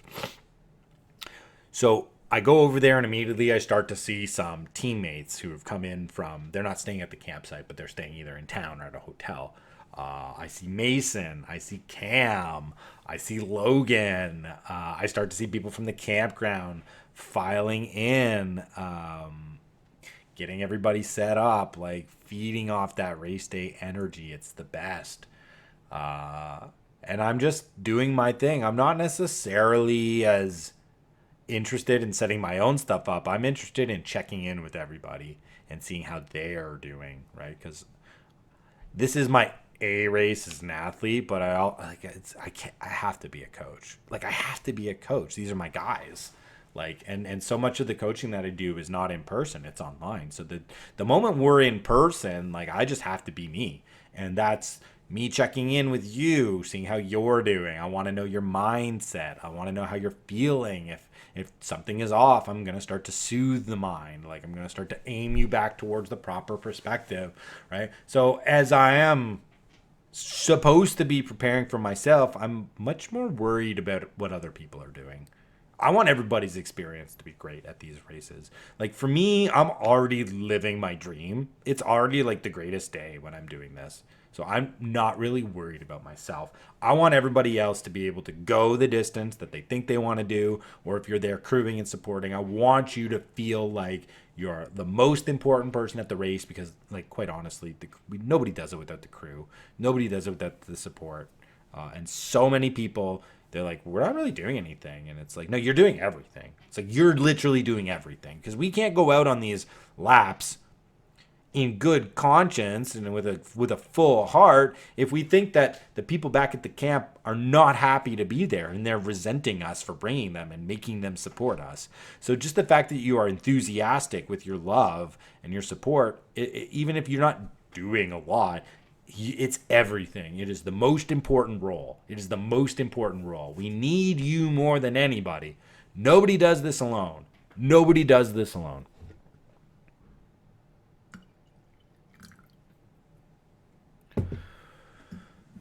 Speaker 1: So I go over there and immediately I start to see some teammates who have come in they're not staying at the campsite, but they're staying either in town or at a hotel. I see Mason, I see Cam, I see Logan. I start to see people from the campground filing in, getting everybody set up, like feeding off that race day energy. It's the best. And I'm just doing my thing. I'm not necessarily as interested in setting my own stuff up. I'm interested in checking in with everybody and seeing how they are doing, right? Because this is my A race as an athlete, but I have to be a coach. Like, I have to be a coach. These are my guys. Like, and so much of the coaching that I do is not in person, it's online. So the moment we're in person, like, I just have to be me. And that's me checking in with you, seeing how you're doing. I want to know your mindset. I want to know how you're feeling. If something is off, I'm going to start to soothe the mind. Like, I'm going to start to aim you back towards the proper perspective, right? So as I am supposed to be preparing for myself, I'm much more worried about what other people are doing. I want everybody's experience to be great at these races. Like, for me, I'm already living my dream. It's already like the greatest day when I'm doing this. So I'm not really worried about myself. I want everybody else to be able to go the distance that they think they want to do, or if you're there crewing and supporting, I want you to feel like you're the most important person at the race because, like, quite honestly, nobody does it without the crew. Nobody does it without the support. And so many people, they're like, we're not really doing anything. And it's like, no, you're doing everything. It's like, you're literally doing everything. Because we can't go out on these laps in good conscience and with a full heart if we think that the people back at the camp are not happy to be there and they're resenting us for bringing them and making them support us. So just the fact that you are enthusiastic with your love and your support, even if you're not doing a lot, it's everything. It is the most important role. It is the most important role. We need you more than anybody. Nobody does this alone. Nobody does this alone.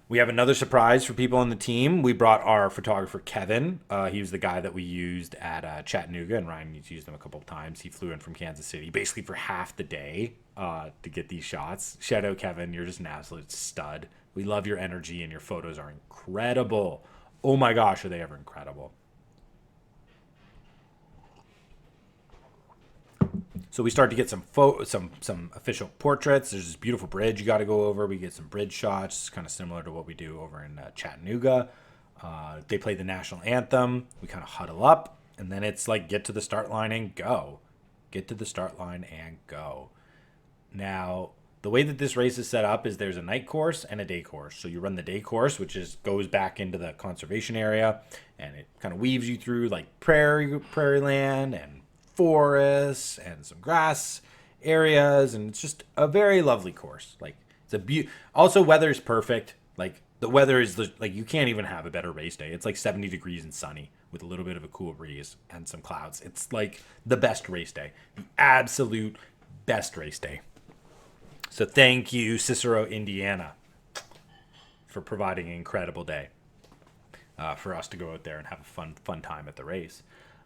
Speaker 1: We have another surprise for people on the team. We brought our photographer, Kevin. He was the guy that we used at Chattanooga, and Ryan used him a couple of times. He flew in from Kansas City basically for half the day to get these shots. Shout out, Kevin. You're just an absolute stud. We love your energy, and your photos are incredible. Oh my gosh, are they ever incredible. So we start to get some official portraits. There's this beautiful bridge you got to go over. We get some bridge shots. It's kind of similar to what we do over in Chattanooga. They play the national anthem. We kind of huddle up, and then it's like get to the start line and go. Get to the start line and go. Now, the way that this race is set up is there's a night course and a day course. So you run the day course, which is goes back into the conservation area, and it kind of weaves you through like prairie land and forests and some grass areas, and it's just a very lovely course. Like it's also weather's perfect. Like the weather is like you can't even have a better race day. It's like 70 degrees and sunny with a little bit of a cool breeze and some clouds. It's like the best race day. The absolute best race day. So thank you, Cicero, Indiana, for providing an incredible day for us to go out there and have a fun time at the race.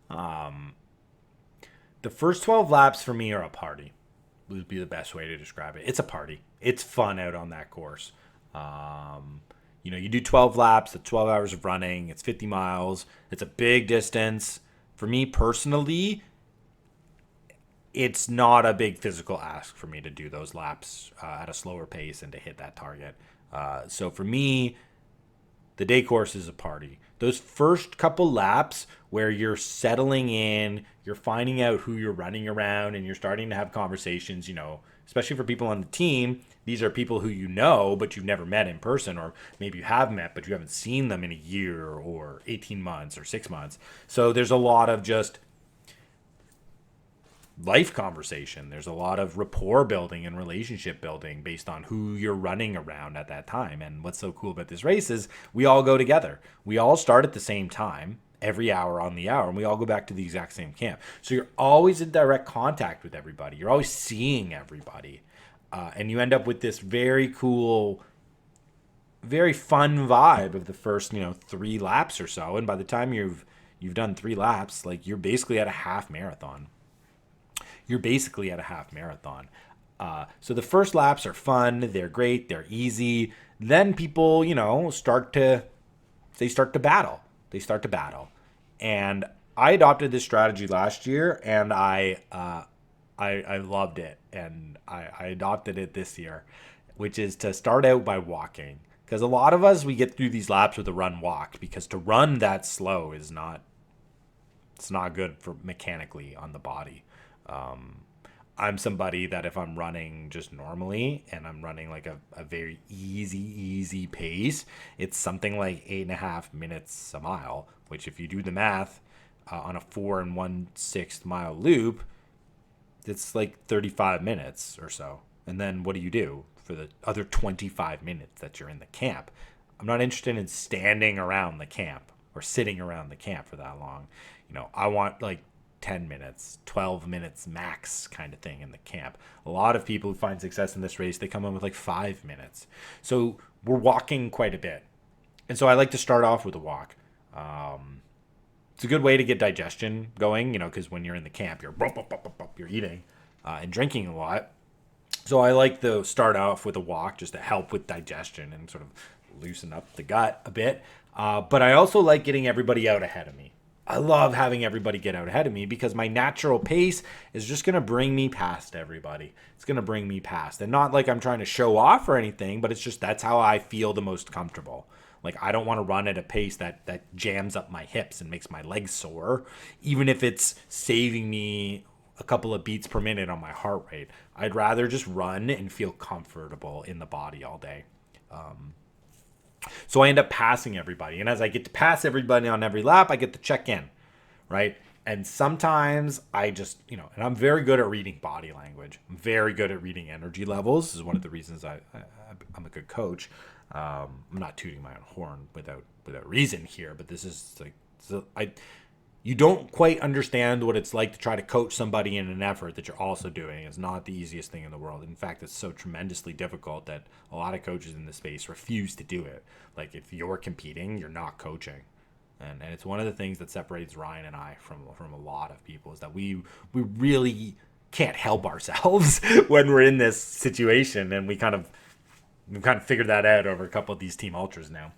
Speaker 1: The first 12 laps for me are a party. Would be the best way to describe it. It's a party. It's fun out on that course. You do 12 laps, it's 12 hours of running. It's 50 miles. It's a big distance. For me personally, it's not a big physical ask for me to do those laps at a slower pace and to hit that target. So for me, the day course is a party. Those first couple laps where you're settling in, you're finding out who you're running around, and you're starting to have conversations, especially for people on the team. These are people who you know, but you've never met in person, or maybe you have met, but you haven't seen them in a year or 18 months or 6 months. So there's a lot of just life conversation. There's a lot of rapport building and relationship building based on who you're running around at that time. And what's so cool about this race is we all go together. We all start at the same time, every hour on the hour, and we all go back to the exact same camp. So you're always in direct contact with everybody. You're always seeing everybody. And you end up with this very cool, very fun vibe of the first, 3 laps or so. And by the time you've done 3 laps, like you're basically at a half marathon. So the first laps are fun. They're great. They're easy. Then people, start to battle. And I adopted this strategy last year, and I loved it. And I adopted it this year, which is to start out by walking. Because a lot of us, we get through these laps with a run walk, because to run that slow it's not good for mechanically on the body. I'm somebody that if I'm running just normally and I'm running like a very easy pace, it's something like 8.5 minutes a mile, which if you do the math on a 4 1/6 mile loop, it's like 35 minutes or so. And then what do you do for the other 25 minutes that you're in the camp? I'm not interested in standing around the camp or sitting around the camp for that long. I want like 10 minutes, 12 minutes max kind of thing in the camp. A lot of people who find success in this race, they come in with like 5 minutes. So we're walking quite a bit. And so I like to start off with a walk. It's a good way to get digestion going, because when you're in the camp, you're eating and drinking a lot. So I like to start off with a walk just to help with digestion and sort of loosen up the gut a bit. But I also like getting everybody out ahead of me. I love having everybody get out ahead of me because my natural pace is just going to bring me past everybody. It's going to bring me past. And not like I'm trying to show off or anything, but it's just that's how I feel the most comfortable. Like I don't want to run at a pace that jams up my hips and makes my legs sore, even if it's saving me a couple of beats per minute on my heart rate. I'd rather just run and feel comfortable in the body all day. So I end up passing everybody. And as I get to pass everybody on every lap, I get to check in, right? And sometimes I just, and I'm very good at reading body language. I'm very good at reading energy levels. This is one of the reasons I'm a good coach. I'm not tooting my own horn without reason here, but this is like, you don't quite understand what it's like to try to coach somebody in an effort that you're also doing. It's not the easiest thing in the world. In fact, it's so tremendously difficult that a lot of coaches in this space refuse to do it. Like if you're competing, you're not coaching. And it's one of the things that separates Ryan and I from a lot of people is that we really can't help ourselves when we're in this situation. And we've kind of figured that out over a couple of these team ultras now.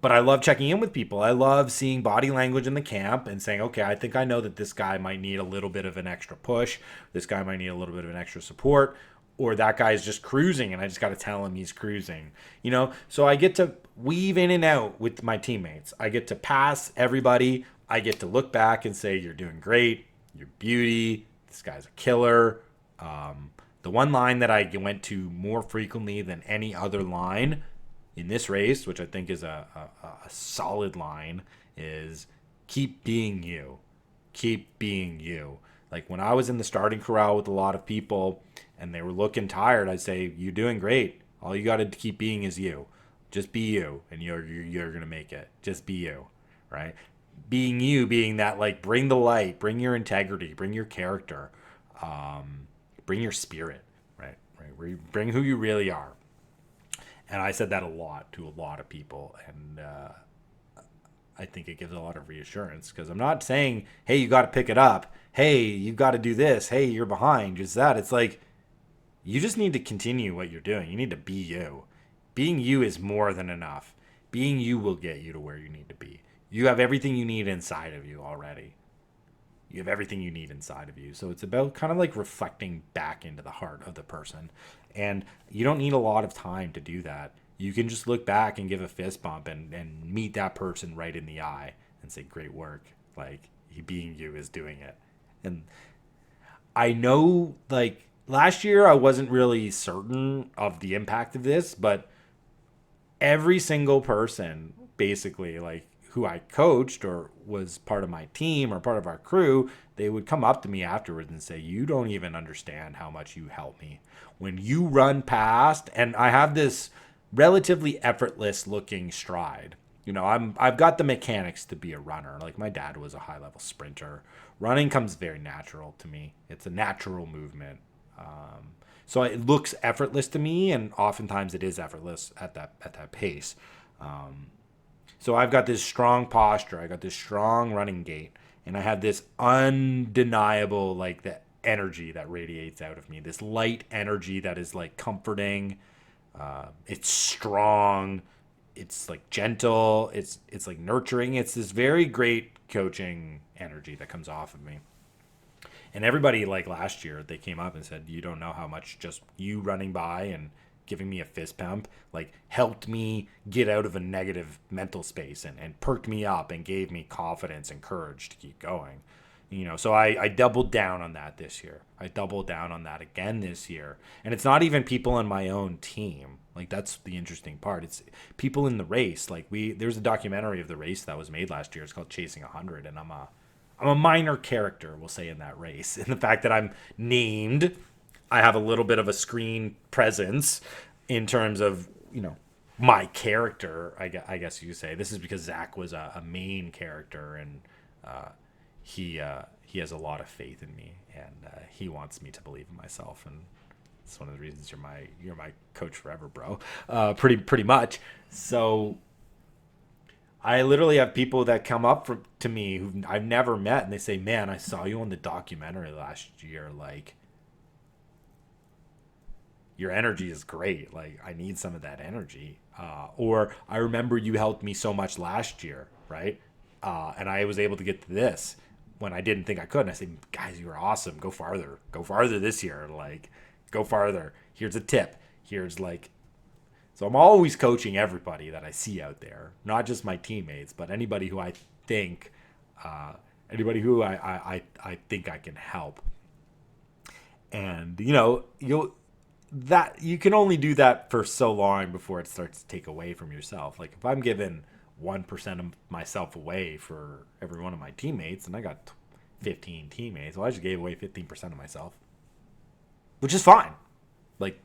Speaker 1: But I love checking in with people. I love seeing body language in the camp and saying, okay, I think I know that this guy might need a little bit of an extra push. This guy might need a little bit of an extra support, or that guy's just cruising and I just got to tell him he's cruising, So I get to weave in and out with my teammates. I get to pass everybody. I get to look back and say, you're doing great. You're beauty. this guy's a killer. The one line that I went to more frequently than any other line in this race, which I think is a solid line, is keep being you. Keep being you. Like when I was in the starting corral with a lot of people and they were looking tired, I'd say, "You're doing great. All you got to keep being is you. Just be you, and you're gonna make it. Just be you, right? Being you, being that like bring the light, bring your integrity, bring your character, bring your spirit, right? Right. Bring who you really are." And I said that a lot to a lot of people, and I think it gives a lot of reassurance because I'm not saying, "Hey, you got to pick it up. Hey, you got to do this. Hey, you're behind." Just that. It's like you just need to continue what you're doing. You need to be you. Being you is more than enough. Being you will get you to where you need to be. You have everything you need inside of you already. You have everything you need inside of you. So it's about kind of like reflecting back into the heart of the person. And you don't need a lot of time to do that. You can just look back and give a fist bump and meet that person right in the eye and say, "Great work." Like, being you is doing it. And I know, like, last year I wasn't really certain of the impact of this, but every single person basically like who I coached or was part of my team or part of our crew, they would come up to me afterwards and say, "You don't even understand how much you help me. When you run past," and I have this relatively effortless looking stride. I've got the mechanics to be a runner. Like my dad was a high level sprinter. Running comes very natural to me. It's a natural movement. So it looks effortless to me, and oftentimes it is effortless at that pace. So I've got this strong posture. I got this strong running gait, and I have this undeniable like the energy that radiates out of me. This light energy that is like comforting. It's strong. It's like gentle. It's like nurturing. It's this very great coaching energy that comes off of me. And everybody, like last year, they came up and said, "You don't know how much just you running by and giving me a fist pump like helped me get out of a negative mental space and perked me up and gave me confidence and courage to keep going." So I doubled down on that this year. I doubled down on that again this year. And it's not even people on my own team. Like, that's the interesting part. It's people in the race. Like, there's a documentary of the race that was made last year. It's called Chasing 100, and I'm a minor character, we'll say, in that race. And the fact that I'm named, I have a little bit of a screen presence in terms of, my character, I guess you could say. This is because Zach was a main character, and he has a lot of faith in me, and he wants me to believe in myself. And it's one of the reasons you're my coach forever, bro. Pretty much. So I literally have people that come up to me who I've never met, and they say, "Man, I saw you on the documentary last year. Like, your energy is great. Like, I need some of that energy." Or, "I remember you helped me so much last year, right? And I was able to get to this when I didn't think I could." And I say, "Guys, you were awesome. Go farther. Go farther this year. Like, go farther. Here's a tip. Here's like..." So I'm always coaching everybody that I see out there, not just my teammates, but anybody who I think, anybody who I think I can help. And you can only do that for so long before it starts to take away from yourself. Like, if I'm giving 1% of myself away for every one of my teammates, and I got 15 teammates, well, I just gave away 15% of myself, which is fine. Like,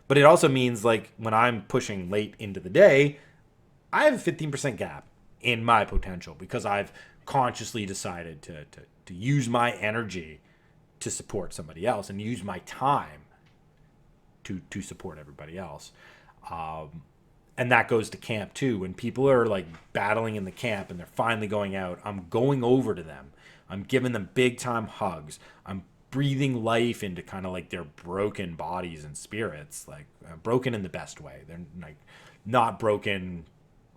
Speaker 1: but it also means, like, when I'm pushing late into the day, I have a 15% gap in my potential because I've consciously decided to use my energy to support somebody else and use my time to support everybody else. And that goes to camp too. When people are like battling in the camp and they're finally going out, I'm going over to them. I'm giving them big time hugs. I'm breathing life into kind of like their broken bodies and spirits, like broken in the best way. They're like not broken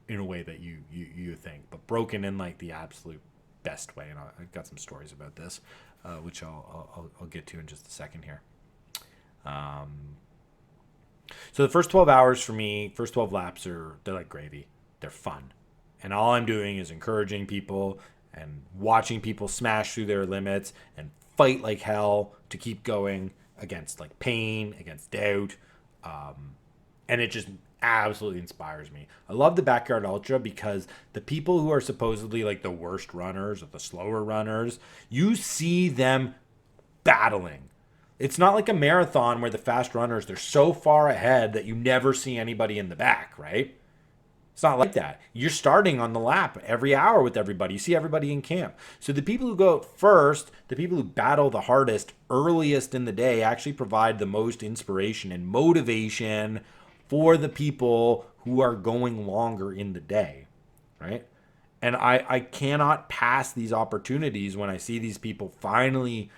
Speaker 1: in a way that you think, but broken in like the absolute best way. And I've got some stories about this, which I'll get to in just a second here. So the first 12 hours for me, first 12 laps they're like gravy. They're fun. And all I'm doing is encouraging people and watching people smash through their limits and fight like hell to keep going against like pain, against doubt. And it just absolutely inspires me. I love the backyard ultra because the people who are supposedly like the worst runners or the slower runners, you see them battling. It's not like a marathon where the fast runners, they're so far ahead that you never see anybody in the back, right? It's not like that. You're starting on the lap every hour with everybody. You see everybody in camp. So the people who go out first, the people who battle the hardest earliest in the day actually provide the most inspiration and motivation for the people who are going longer in the day, right? And I cannot pass these opportunities when I see these people finally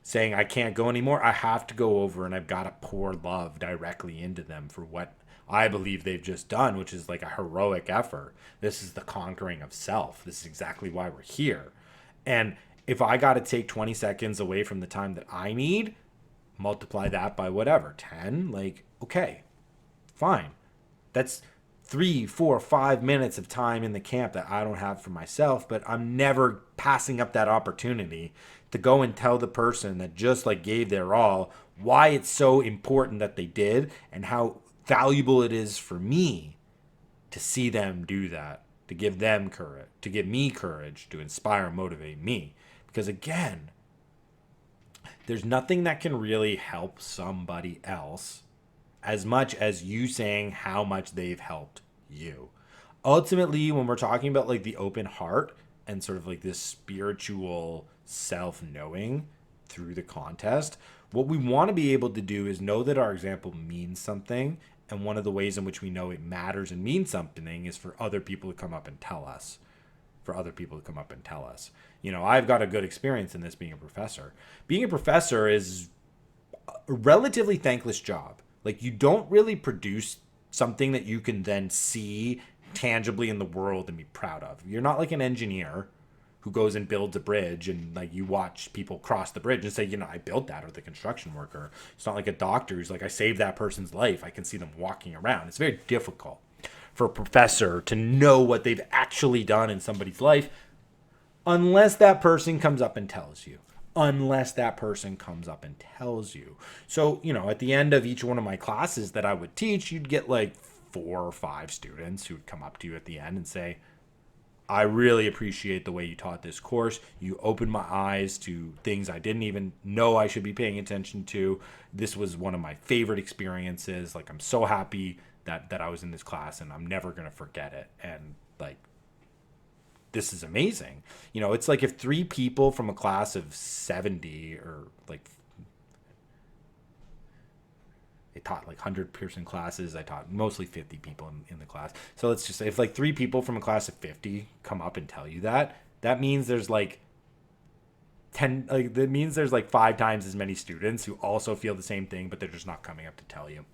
Speaker 1: saying, I can't go anymore. I have to go over and I've got to pour love directly into them for what I believe they've just done, which is like a heroic effort. This is the conquering of self. This is exactly why we're here. And if I got to take 20 seconds away from the time that I need, multiply that by whatever, 10, like, okay, fine. That's 3, 4, 5 minutes of time in the camp that I don't have for myself, but I'm never passing up that opportunity to go and tell the person that just like gave their all why it's so important that they did and how valuable it is for me to see them do that, to give them courage, to give me courage, to inspire and motivate me. Because again, there's nothing that can really help somebody else as much as you saying how much they've helped you. Ultimately, when we're talking about like the open heart and sort of like this spiritual self-knowing through the contest, what we want to be able to do is know that our example means something. And one of the ways in which we know it matters and means something is for other people to come up and tell us. You know, I've got a good experience in this being a professor. Being a professor is a relatively thankless job. Like, you don't really produce something that you can then see tangibly in the world and be proud of. You're not like an engineer who goes and builds a bridge and like you watch people cross the bridge and say, you know, I built that, or the construction worker. It's not like a doctor who's like, I saved that person's life. I can see them walking around. It's very difficult for a professor to know what they've actually done in somebody's life unless that person comes up and tells you. So, you know, at the end of each one of my classes that I would teach, you'd get like 4 or 5 students who would come up to you at the end and say, I really appreciate the way you taught this course. You opened my eyes to things I didn't even know I should be paying attention to. This was one of my favorite experiences. Like, I'm so happy that I was in this class and I'm never going to forget it. And like, this is amazing. You know, it's like if 3 people from a class of 70 or like, they taught like 100-person classes. I taught mostly 50 people in the class. So let's just say if like 3 people from a class of 50 come up and tell you that, that means there's like 10, like that means there's like 5 times as many students who also feel the same thing, but they're just not coming up to tell you.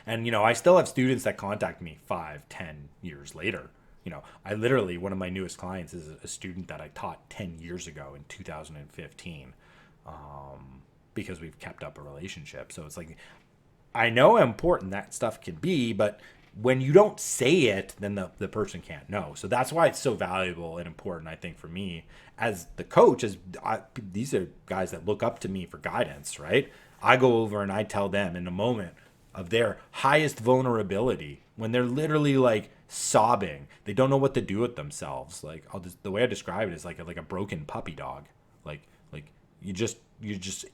Speaker 1: And, you know, I still have students that contact me 5, 10 years later. You know, I literally, one of my newest clients is a student that I taught 10 years ago in 2015, because we've kept up a relationship. So it's like, I know how important that stuff can be, but when you don't say it, then the person can't know. So that's why it's so valuable and important, I think, for me as the coach. These are guys that look up to me for guidance, right? I go over and I tell them in a moment of their highest vulnerability, when they're literally like sobbing, they don't know what to do with themselves. Like, the way I describe it is like a broken puppy dog. Like you're just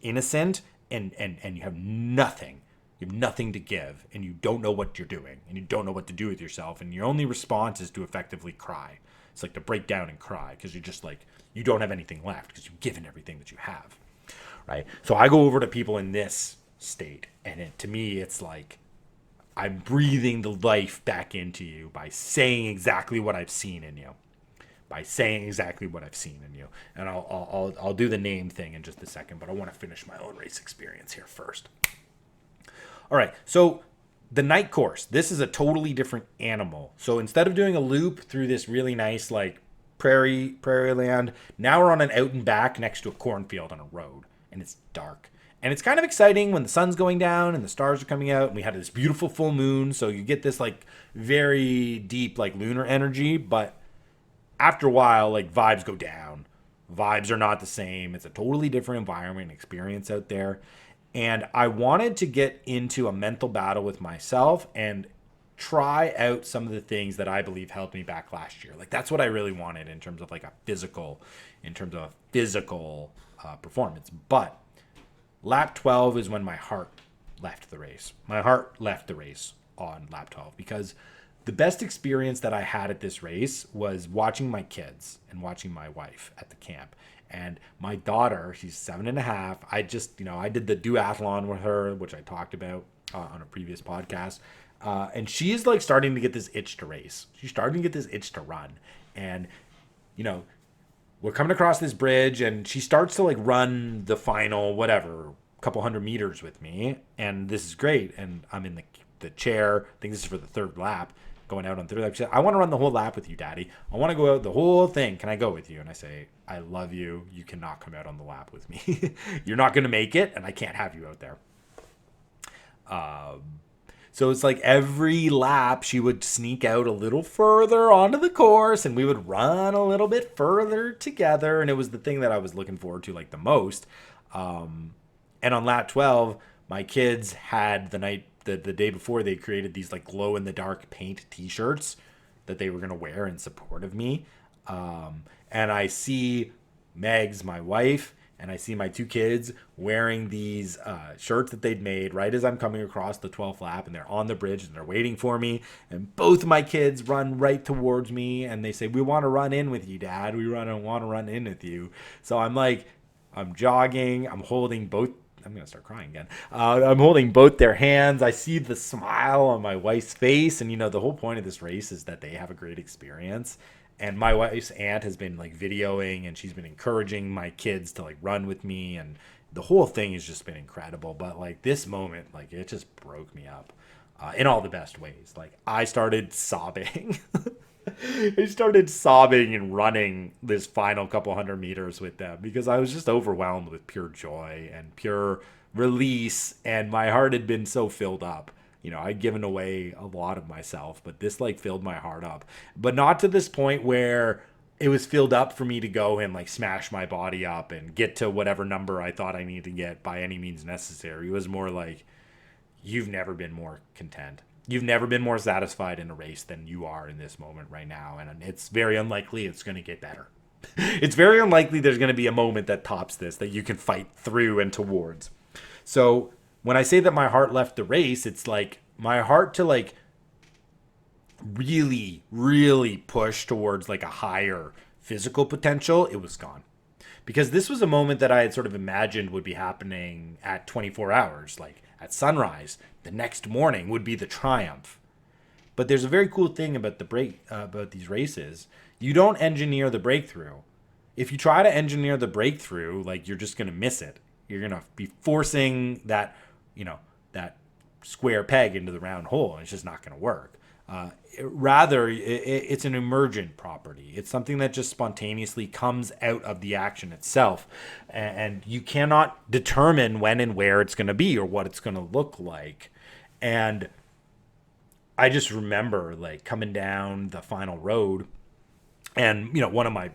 Speaker 1: innocent and you have nothing. You have nothing to give, and you don't know what you're doing, and you don't know what to do with yourself, and your only response is to effectively cry. It's like to break down and cry because you're just like, you don't have anything left because you've given everything that you have, right? So I go over to people in this state, and to me, it's like I'm breathing the life back into you by saying exactly what I've seen in you. And I'll do the name thing in just a second, but I want to finish my own race experience here first. All right, so the night course, this is a totally different animal. So instead of doing a loop through this really nice like prairie land, now we're on an out and back next to a cornfield on a road, and it's dark. And it's kind of exciting when the sun's going down and the stars are coming out, and we had this beautiful full moon, so you get this like very deep like lunar energy, but after a while, like vibes go down. Vibes are not the same. It's a totally different environment and experience out there. And I wanted to get into a mental battle with myself and try out some of the things that I believe held me back last year. Like that's what I really wanted in terms of like a physical, in terms of physical performance. But lap 12 is when my heart left the race. My heart left the race on lap 12 because the best experience that I had at this race was watching my kids and watching my wife at the camp. And my daughter, she's 7.5. I did the duathlon with her, which I talked about on a previous podcast. And she's like starting to get this itch to race. She's starting to get this itch to run. And, you know, we're coming across this bridge and she starts to like run the final, whatever, couple hundred meters with me. And this is great. And I'm in the chair. I think this is for the third lap. Going out on third lap. She said, I want to run the whole lap with you, Daddy. I want to go out the whole thing. Can I go with you? And I say, I love you. You cannot come out on the lap with me. You're not going to make it, and I can't have you out there. So it's like every lap she would sneak out a little further onto the course, and we would run a little bit further together. And it was the thing that I was looking forward to like the most. And on lap 12, my kids had the day before, they created these like glow in the dark paint t-shirts that they were going to wear in support of me. And I see Megs, my wife, and I see my two kids wearing these shirts that they'd made right as I'm coming across the 12th lap, and they're on the bridge and they're waiting for me. And both my kids run right towards me and they say, we want to run in with you, Dad. We want to run in with you. So I'm jogging. I'm holding both. I'm going to start crying again. I'm holding both their hands. I see the smile on my wife's face. And, the whole point of this race is that they have a great experience. And my wife's aunt has been like videoing and she's been encouraging my kids to like run with me. And the whole thing has just been incredible. But like this moment, like it just broke me up in all the best ways. Like I started sobbing. I started sobbing and running this final couple hundred meters with them because I was just overwhelmed with pure joy and pure release. And my heart had been so filled up. I'd given away a lot of myself, but this like filled my heart up. But not to this point where it was filled up for me to go and like smash my body up and get to whatever number I thought I needed to get by any means necessary. It was more like, you've never been more content. You've never been more satisfied in a race than you are in this moment right now. And it's very unlikely it's going to get better. It's very unlikely there's going to be a moment that tops this, that you can fight through and towards. So when I say that my heart left the race, it's like my heart to like really, really push towards like a higher physical potential, it was gone. Because this was a moment that I had sort of imagined would be happening at 24 hours, like at sunrise. The next morning would be the triumph. But there's a very cool thing about about these races. You don't engineer the breakthrough. If you try to engineer the breakthrough, like you're just going to miss it. You're going to be forcing that square peg into the round hole, and it's just not going to work. Rather, it's an emergent property. It's something that just spontaneously comes out of the action itself. And you cannot determine when and where it's going to be or what it's going to look like. And I just remember like coming down the final road and, one of my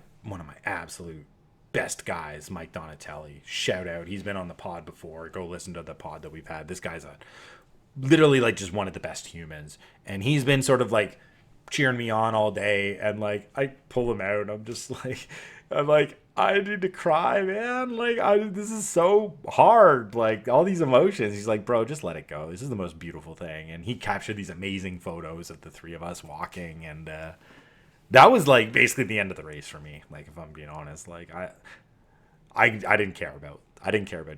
Speaker 1: absolute best guys, Mike Donatelli, shout out. He's been on the pod before. Go listen to the pod that we've had. This guy's literally like just one of the best humans, and he's been sort of like cheering me on all day, and like I pull him out and I'm like I need to cry, man. Like this is so hard, like all these emotions. He's like, bro, just let it go. This is the most beautiful thing. And he captured these amazing photos of the three of us walking, and that was like basically the end of the race for me. Like if I'm being honest, like I didn't care about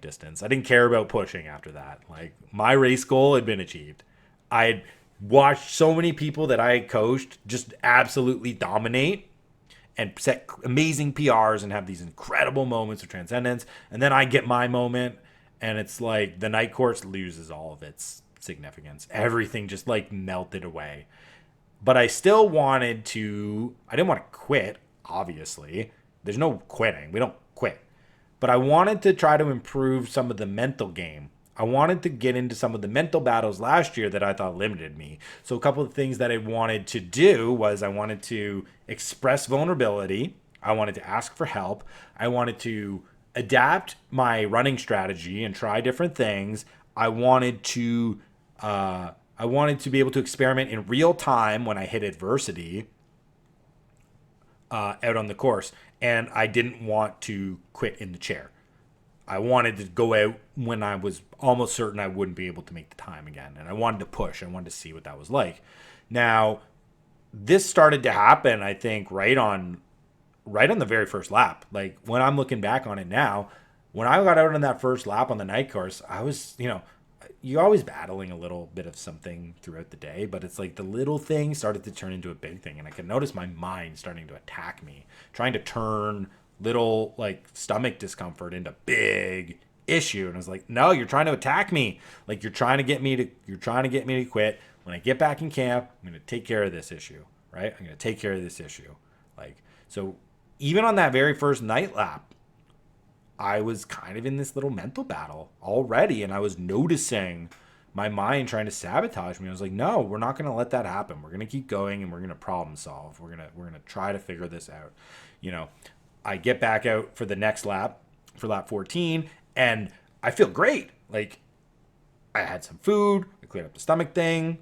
Speaker 1: distance. I didn't care about pushing after that. Like my race goal had been achieved. I had watched so many people that I had coached just absolutely dominate and set amazing PRs and have these incredible moments of transcendence. And then I get my moment and it's like the night course loses all of its significance. Everything just like melted away. But I still I didn't want to quit, obviously. There's no quitting. We don't quit. But I wanted to try to improve some of the mental game. I wanted to get into some of the mental battles last year that I thought limited me. So a couple of things that I wanted to do was I wanted to express vulnerability I wanted to ask for help. I wanted to adapt my running strategy and try different things. I wanted to I wanted to be able to experiment in real time when I hit adversity out on the course, and I didn't want to quit in the chair. I wanted to go out when I was almost certain I wouldn't be able to make the time again, and I wanted to push. I wanted to see what that was like. Now, this started to happen, I think, right on the very first lap. Like when I'm looking back on it now, when I got out on that first lap on the night course, I was, you're always battling a little bit of something throughout the day, but it's like the little thing started to turn into a big thing. And I could notice my mind starting to attack me, trying to turn little like stomach discomfort into big issue. And I was like, no, you're trying to attack me. Like you're trying to get me to quit. When I get back in camp, I'm going to take care of this issue, right? I'm going to take care of this issue. Like, so even on that very first night lap, I was kind of in this little mental battle already, and I was noticing my mind trying to sabotage me. I was like, no, we're not going to let that happen. We're going to keep going, and we're going to problem solve. We're going to try to figure this out. I get back out for the next lap, for lap 14, and I feel great. Like I had some food, I cleared up the stomach thing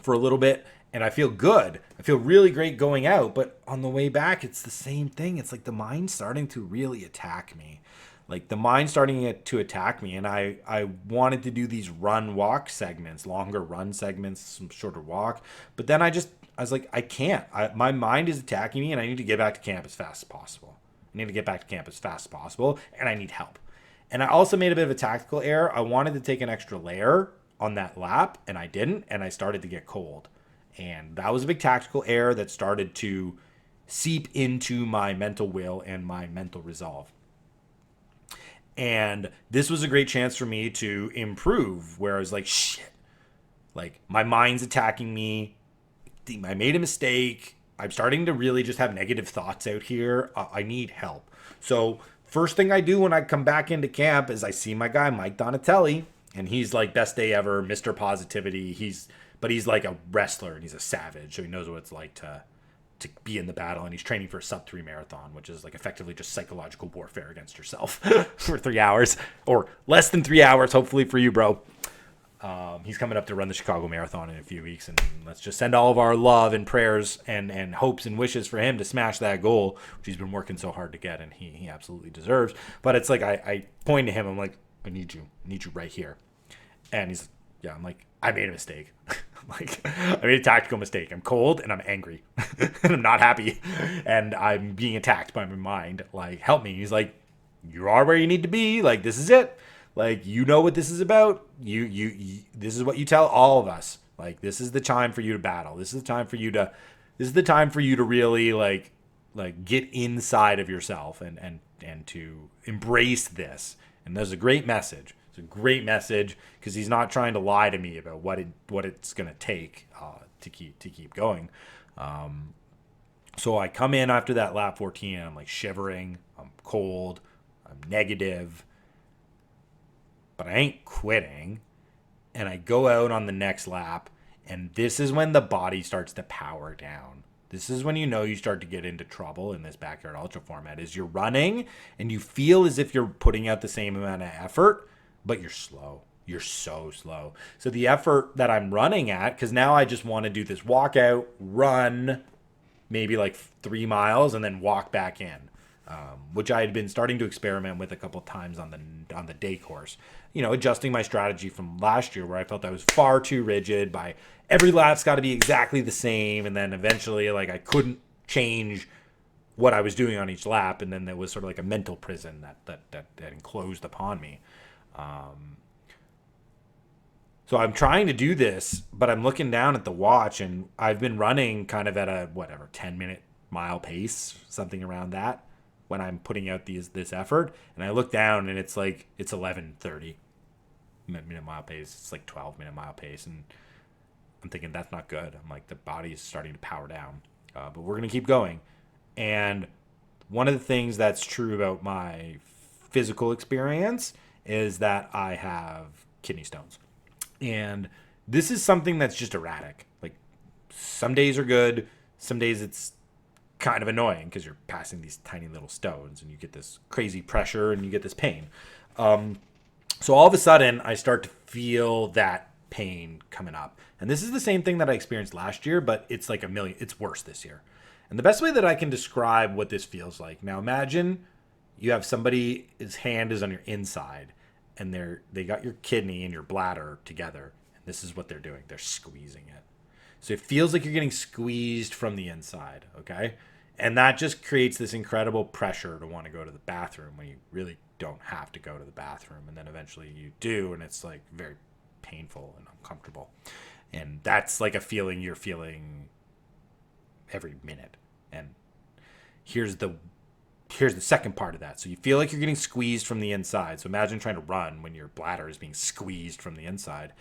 Speaker 1: for a little bit, and I feel good. I feel really great going out, but on the way back, it's the same thing. It's like the mind starting to really attack me. Like the mind starting to attack me, and I wanted to do these run walk segments, longer run segments, some shorter walk, but then I was like, I can't. My mind is attacking me, and I need to get back to camp as fast as possible. I need to get back to camp as fast as possible, and I need help. And I also made a bit of a tactical error. I wanted to take an extra layer on that lap, and I didn't, and I started to get cold. And that was a big tactical error that started to seep into my mental will and my mental resolve. And this was a great chance for me to improve, where I was like, shit, like my mind's attacking me. I made a mistake. I'm starting to really just have negative thoughts out here. I need help. So first thing I do when I come back into camp is I see my guy, Mike Donatelli, and he's like best day ever, Mr. Positivity. But he's like a wrestler and he's a savage. So he knows what it's like to be in the battle, and he's training for a sub-3 marathon, which is like effectively just psychological warfare against yourself for 3 hours or less than 3 hours, hopefully for you, bro. He's coming up to run the Chicago Marathon in a few weeks, and let's just send all of our love and prayers and hopes and wishes for him to smash that goal, which he's been working so hard to get, and he absolutely deserves. But it's like I point to him, I'm like, I need you right here. And he's, yeah, I'm like, I made a mistake. Like, I made a tactical mistake. I'm cold and I'm angry and I'm not happy and I'm being attacked by my mind. Like, help me. He's like, you are where you need to be. Like, this is it. Like, you know what this is about. You this is what you tell all of us. Like, this is the time for you to battle. This is the time for you to really like get inside of yourself and to embrace this. And there's a great message. It's a great message because he's not trying to lie to me about what it's going to take to keep going. So I come in after that lap 14 and I'm like shivering, I'm cold, I'm negative, but I ain't quitting. And I go out on the next lap, and this is when the body starts to power down. This is when you know you start to get into trouble in this backyard ultra format. Is you're running and you feel as if you're putting out the same amount of effort, but you're slow. You're so slow. So the effort that I'm running at, because now I just want to do this walkout, run, maybe like 3 miles, and then walk back in, which I had been starting to experiment with a couple times on the day course. Adjusting my strategy from last year where I felt I was far too rigid by every lap's got to be exactly the same. And then eventually like I couldn't change what I was doing on each lap. And then there was sort of like a mental prison that enclosed upon me. So I'm trying to do this, but I'm looking down at the watch and I've been running kind of at a 10-minute mile pace, something around that, when I'm putting out this effort. And I look down and it's like, it's 11:30 minute mile pace. It's like 12-minute mile pace. And I'm thinking that's not good. I'm like, the body is starting to power down, but we're going to keep going. And one of the things that's true about my physical experience is that I have kidney stones. And this is something that's just erratic. Like some days are good. Some days it's kind of annoying because you're passing these tiny little stones and you get this crazy pressure and you get this pain. So all of a sudden, I start to feel that pain coming up. And this is the same thing that I experienced last year, but it's like it's worse this year. And the best way that I can describe what this feels like, now imagine you have somebody, his hand is on your inside, and they got your kidney and your bladder together. And this is what they're doing. They're squeezing it. So it feels like you're getting squeezed from the inside, okay? And that just creates this incredible pressure to want to go to the bathroom when you really don't have to go to the bathroom. And then eventually you do, and it's like very painful and uncomfortable. And that's like a feeling you're feeling every minute. And here's the second part of that. So you feel like you're getting squeezed from the inside. So imagine trying to run when your bladder is being squeezed from the inside.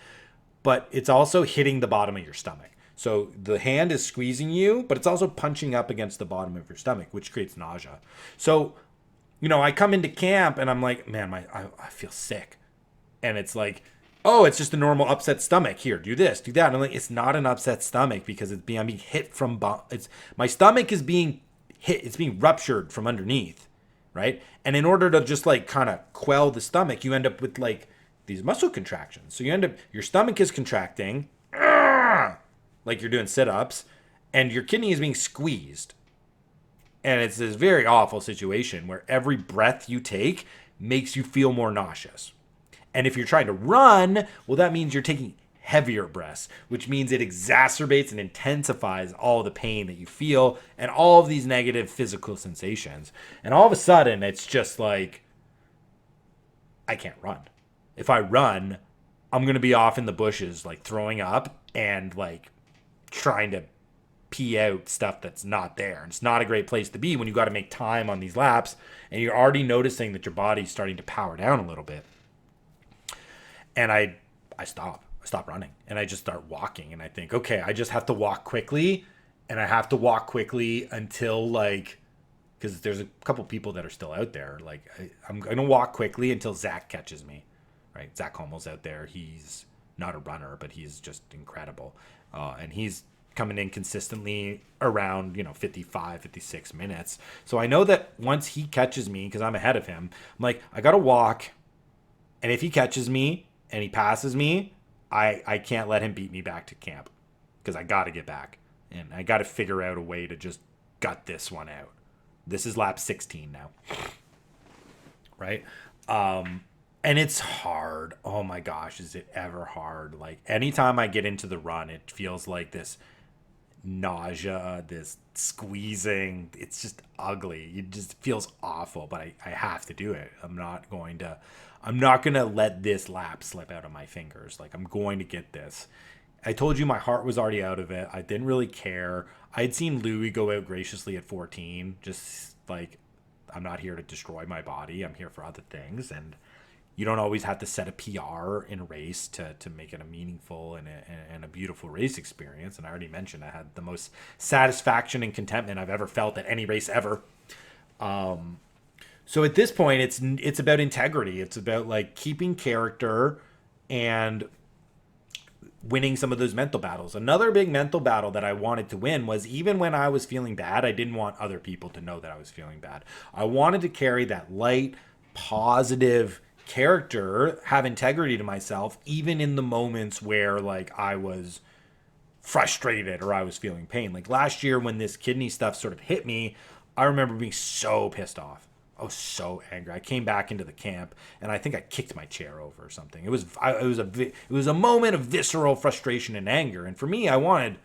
Speaker 1: But it's also hitting the bottom of your stomach. So the hand is squeezing you, but it's also punching up against the bottom of your stomach, which creates nausea. So, I come into camp and I'm like, man, I feel sick. And it's like, oh, it's just a normal upset stomach. Here, do this, do that. And I'm like, it's not an upset stomach because I'm being hit from, my stomach is being hit. It's being ruptured from underneath, right? And in order to just like kind of quell the stomach, you end up with like these muscle contractions. So your stomach is contracting, like you're doing sit-ups, and your kidney is being squeezed. And it's this very awful situation where every breath you take makes you feel more nauseous. And if you're trying to run, well, that means you're taking heavier breaths, which means it exacerbates and intensifies all the pain that you feel and all of these negative physical sensations. And all of a sudden, it's just like, I can't run. If I run, I'm going to be off in the bushes, like throwing up and like trying to pee out stuff that's not there. And it's not a great place to be when you got to make time on these laps and you're already noticing that your body's starting to power down a little bit. And I stop running and I just start walking and I think, okay, I just have to walk quickly, and I have to walk quickly until like, because there's a couple people that are still out there. Like I'm going to walk quickly until Zach catches me, right? Zach Homel's out there. He's not a runner, but he's just incredible. And he's coming in consistently around, 55, 56 minutes. So I know that once he catches me, because I'm ahead of him, I'm like, I got to walk. And if he catches me and he passes me, I can't let him beat me back to camp, because I got to get back. And I got to figure out a way to just gut this one out. This is lap 16 now. Right? And it's hard. Oh my gosh, is it ever hard? Like anytime I get into the run, it feels like this nausea, this squeezing. It's just ugly. It just feels awful, but I have to do it. I'm not going to let this lap slip out of my fingers. Like I'm going to get this. I told you my heart was already out of it. I didn't really care. I'd seen Louis go out graciously at 14. Just like, I'm not here to destroy my body. I'm here for other things. And you don't always have to set a PR in a race to make it a meaningful and a beautiful race experience. And I already mentioned I had the most satisfaction and contentment I've ever felt at any race ever. So at this point, it's about integrity. It's about like keeping character and winning some of those mental battles. Another big mental battle that I wanted to win was, even when I was feeling bad, I didn't want other people to know that I was feeling bad. I wanted to carry that light, positive character, have integrity to myself, even in the moments where like I was frustrated or I was feeling pain. Like last year when this kidney stuff sort of hit me, I remember being so pissed off. I was so angry. I came back into the camp and I think I kicked my chair over or something. It was a moment of visceral frustration and anger. And for me, I wanted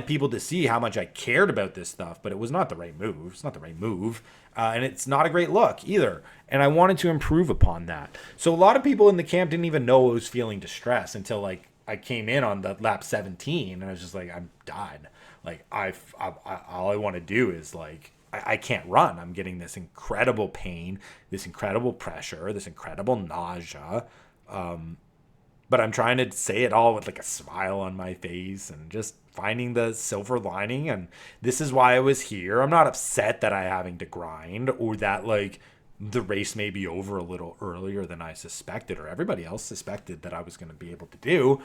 Speaker 1: people to see how much I cared about this stuff, but it was not the right move. It's not the right move. And it's not a great look either. And I wanted to improve upon that. So a lot of people in the camp didn't even know I was feeling distress until like I came in on the lap 17 and I was just like, I'm done. Like all I want to do is like, I can't run. I'm getting this incredible pain, this incredible pressure, this incredible nausea. But I'm trying to say it all with like a smile on my face and just finding the silver lining. And this is why I was here. I'm not upset that I'm having to grind, or that like the race may be over a little earlier than I suspected, or everybody else suspected that I was going to be able to do.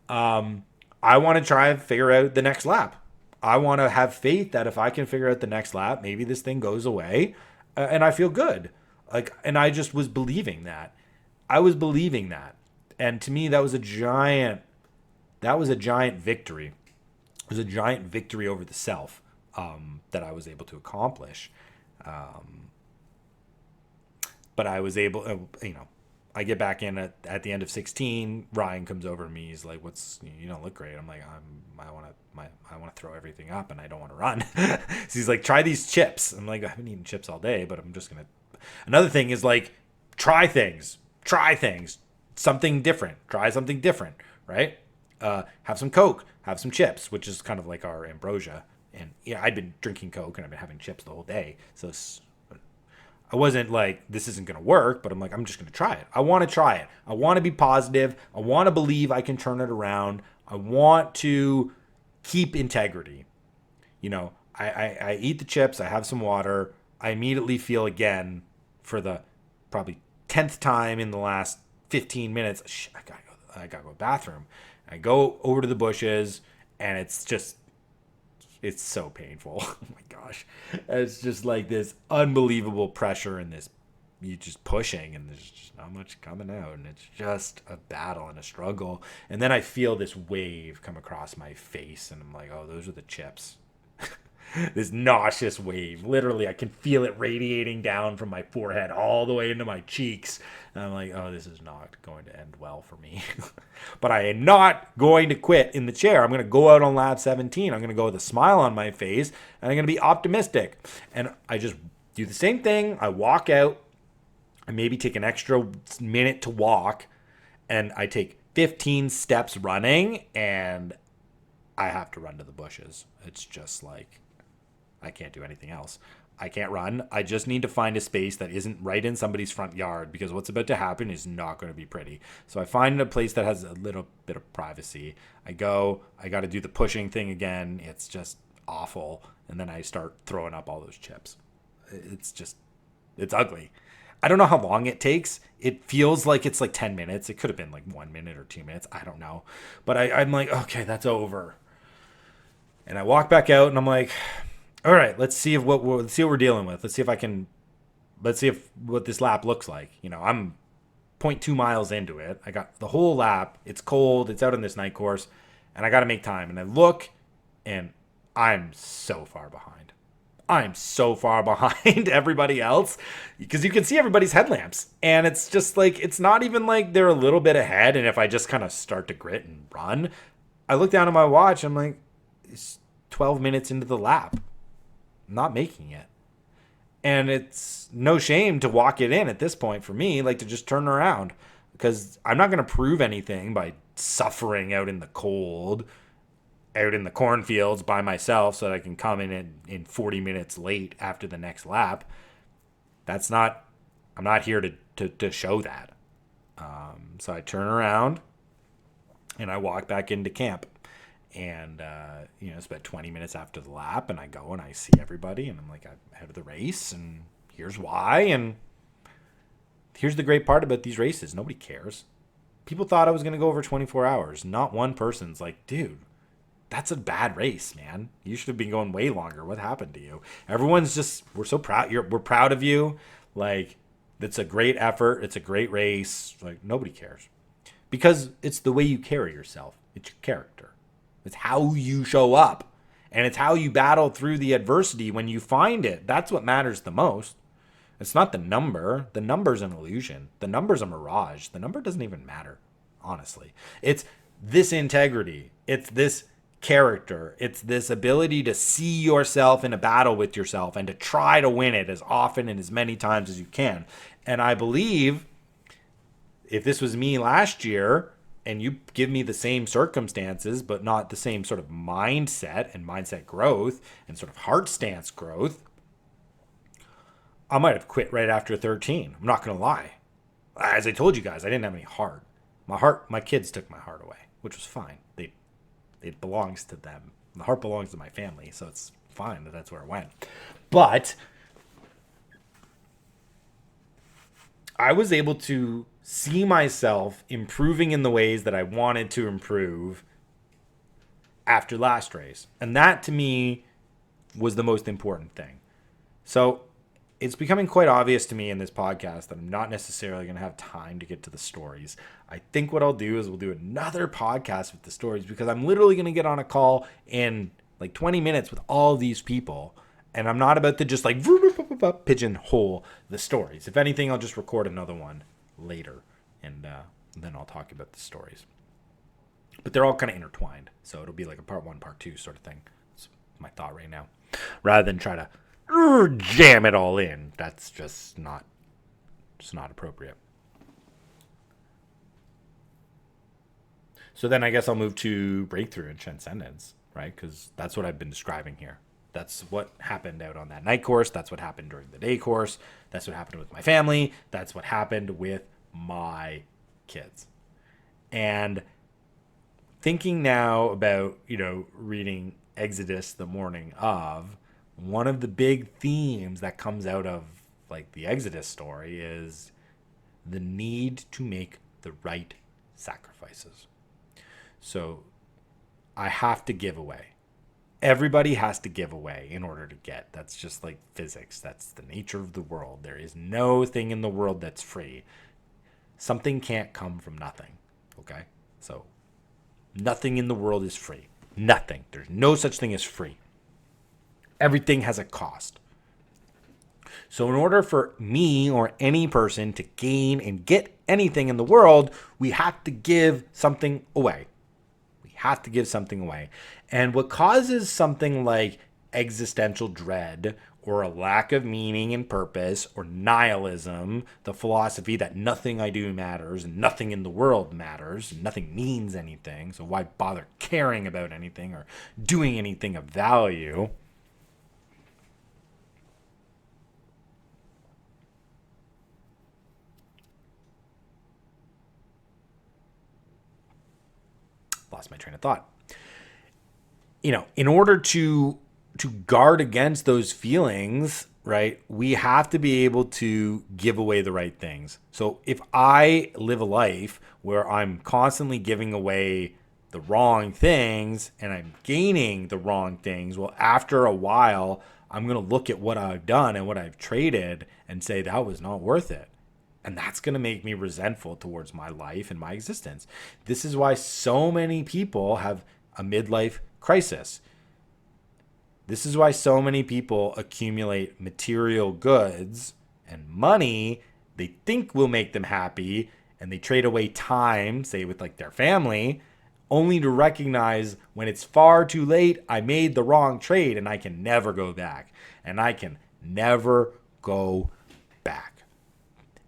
Speaker 1: I want to try and figure out the next lap. I want to have faith that if I can figure out the next lap, maybe this thing goes away, and I feel good. Like, and I just was believing that. I was believing that. And to me, that was a giant victory. It was a giant victory over the self, that I was able to accomplish. But I was able, I get back in at the end of 16. Ryan comes over to me. He's like, you don't look great. I'm like, I want to throw everything up and I don't want to run. So he's like, try these chips. I'm like, I've been eating chips all day, but I'm just going to. Another thing is like, try things, something different, try something different, right? Have some Coke, have some chips, which is kind of like our ambrosia. And yeah, I'd been drinking Coke and I've been having chips the whole day. So I wasn't like, this isn't going to work, but I'm like, I'm just going to try it. I want to try it. I want to be positive. I want to believe I can turn it around. I want to keep integrity. I eat the chips. I have some water. I immediately feel again for the probably 10th time in the last 15 minutes. I gotta go to the bathroom. I go over to the bushes and it's so painful. Oh my gosh. It's just like this unbelievable pressure and this, you just pushing and there's just not much coming out. And it's just a battle and a struggle. And then I feel this wave come across my face and I'm like, oh, those are the chips. This nauseous wave. Literally, I can feel it radiating down from my forehead all the way into my cheeks. And I'm like, oh, this is not going to end well for me. But I am not going to quit in the chair. I'm going to go out on lap 17. I'm going to go with a smile on my face. And I'm going to be optimistic. And I just do the same thing. I walk out. I maybe take an extra minute to walk. And I take 15 steps running. And I have to run to the bushes. It's just like, I can't do anything else. I can't run. I just need to find a space that isn't right in somebody's front yard because what's about to happen is not going to be pretty. So I find a place that has a little bit of privacy. I got to do the pushing thing again. It's just awful. And then I start throwing up all those chips. It's ugly. I don't know how long it takes. It feels like it's like 10 minutes. It could have been like 1 minute or 2 minutes. I don't know. But I'm like, okay, that's over. And I walk back out and I'm like, all right, let's see what we're dealing with. Let's see if what this lap looks like. I'm 0.2 miles into it. I got the whole lap. It's cold. It's out on this night course, and I got to make time. And I look, and I'm so far behind. I'm so far behind everybody else because you can see everybody's headlamps, and it's just like it's not even like they're a little bit ahead. And if I just kind of start to grit and run, I look down at my watch. I'm like, it's 12 minutes into the lap. Not making it. And it's no shame to walk it in at this point for me, like to just turn around because I'm not going to prove anything by suffering out in the cold, out in the cornfields by myself so that I can come in 40 minutes late after the next lap. I'm not here to show that. So I turn around and I walk back into camp. And, it's about 20 minutes after the lap, and I go and I see everybody, and I'm like, I'm ahead of the race, and here's why. And here's the great part about these races. Nobody cares. People thought I was going to go over 24 hours. Not one person's like, dude, that's a bad race, man. You should have been going way longer. What happened to you? Everyone's just, we're so proud. We're proud of you. Like, it's a great effort. It's a great race. Like, nobody cares. Because it's the way you carry yourself. It's your character. It's how you show up. And it's how you battle through the adversity when you find it. That's what matters the most. It's not the number. The number's an illusion. The number's a mirage. The number doesn't even matter, honestly. It's this integrity. It's this character. It's this ability to see yourself in a battle with yourself and to try to win it as often and as many times as you can. And I believe if this was me last year, and you give me the same circumstances, but not the same sort of mindset and mindset growth and sort of heart stance growth, I might have quit right after 13. I'm not going to lie. As I told you guys, I didn't have any heart. My kids took my heart away, which was fine. It belongs to them. The heart belongs to my family, so it's fine that that's where it went. But I was able to see myself improving in the ways that I wanted to improve after last race. And that to me was the most important thing. So it's becoming quite obvious to me in this podcast that I'm not necessarily going to have time to get to the stories. I think what I'll do is we'll do another podcast with the stories, because I'm literally going to get on a call in like 20 minutes with all these people. And I'm not about to just like pigeonhole the stories. If anything, I'll just record another one later, and then I'll talk about the stories. But they're all kind of intertwined, so it'll be like a part 1, part 2 sort of thing. That's my thought right now. Rather than try to jam it all in. That's just not appropriate. So then I guess I'll move to breakthrough and transcendence, right? Because that's what I've been describing here. That's what happened out on that night course. That's what happened during the day course. That's what happened with my family. That's what happened with my kids. And thinking now about, reading Exodus the morning of, one of the big themes that comes out of like the Exodus story is the need to make the right sacrifices. So I have to give away. Everybody has to give away in order to get. That's just like physics. That's the nature of the world. There is no thing in the world that's free. Something can't come from nothing. Okay? So nothing in the world is free. Nothing. There's no such thing as free. Everything has a cost. So in order for me or any person to gain and get anything in the world, we have to give something away. We have to give something away. And what causes something like existential dread or a lack of meaning and purpose or nihilism, the philosophy that nothing I do matters and nothing in the world matters and nothing means anything, so why bother caring about anything or doing anything of value? Lost my train of thought. In order to guard against those feelings, right, we have to be able to give away the right things. So if I live a life where I'm constantly giving away the wrong things and I'm gaining the wrong things, well, after a while, I'm going to look at what I've done and what I've traded and say that was not worth it. And that's going to make me resentful towards my life and my existence. This is why so many people have a midlife crisis. This is why so many people accumulate material goods and money they think will make them happy, and they trade away time, say with like their family, only to recognize when it's far too late, I made the wrong trade and I can never go back. And I can never go back.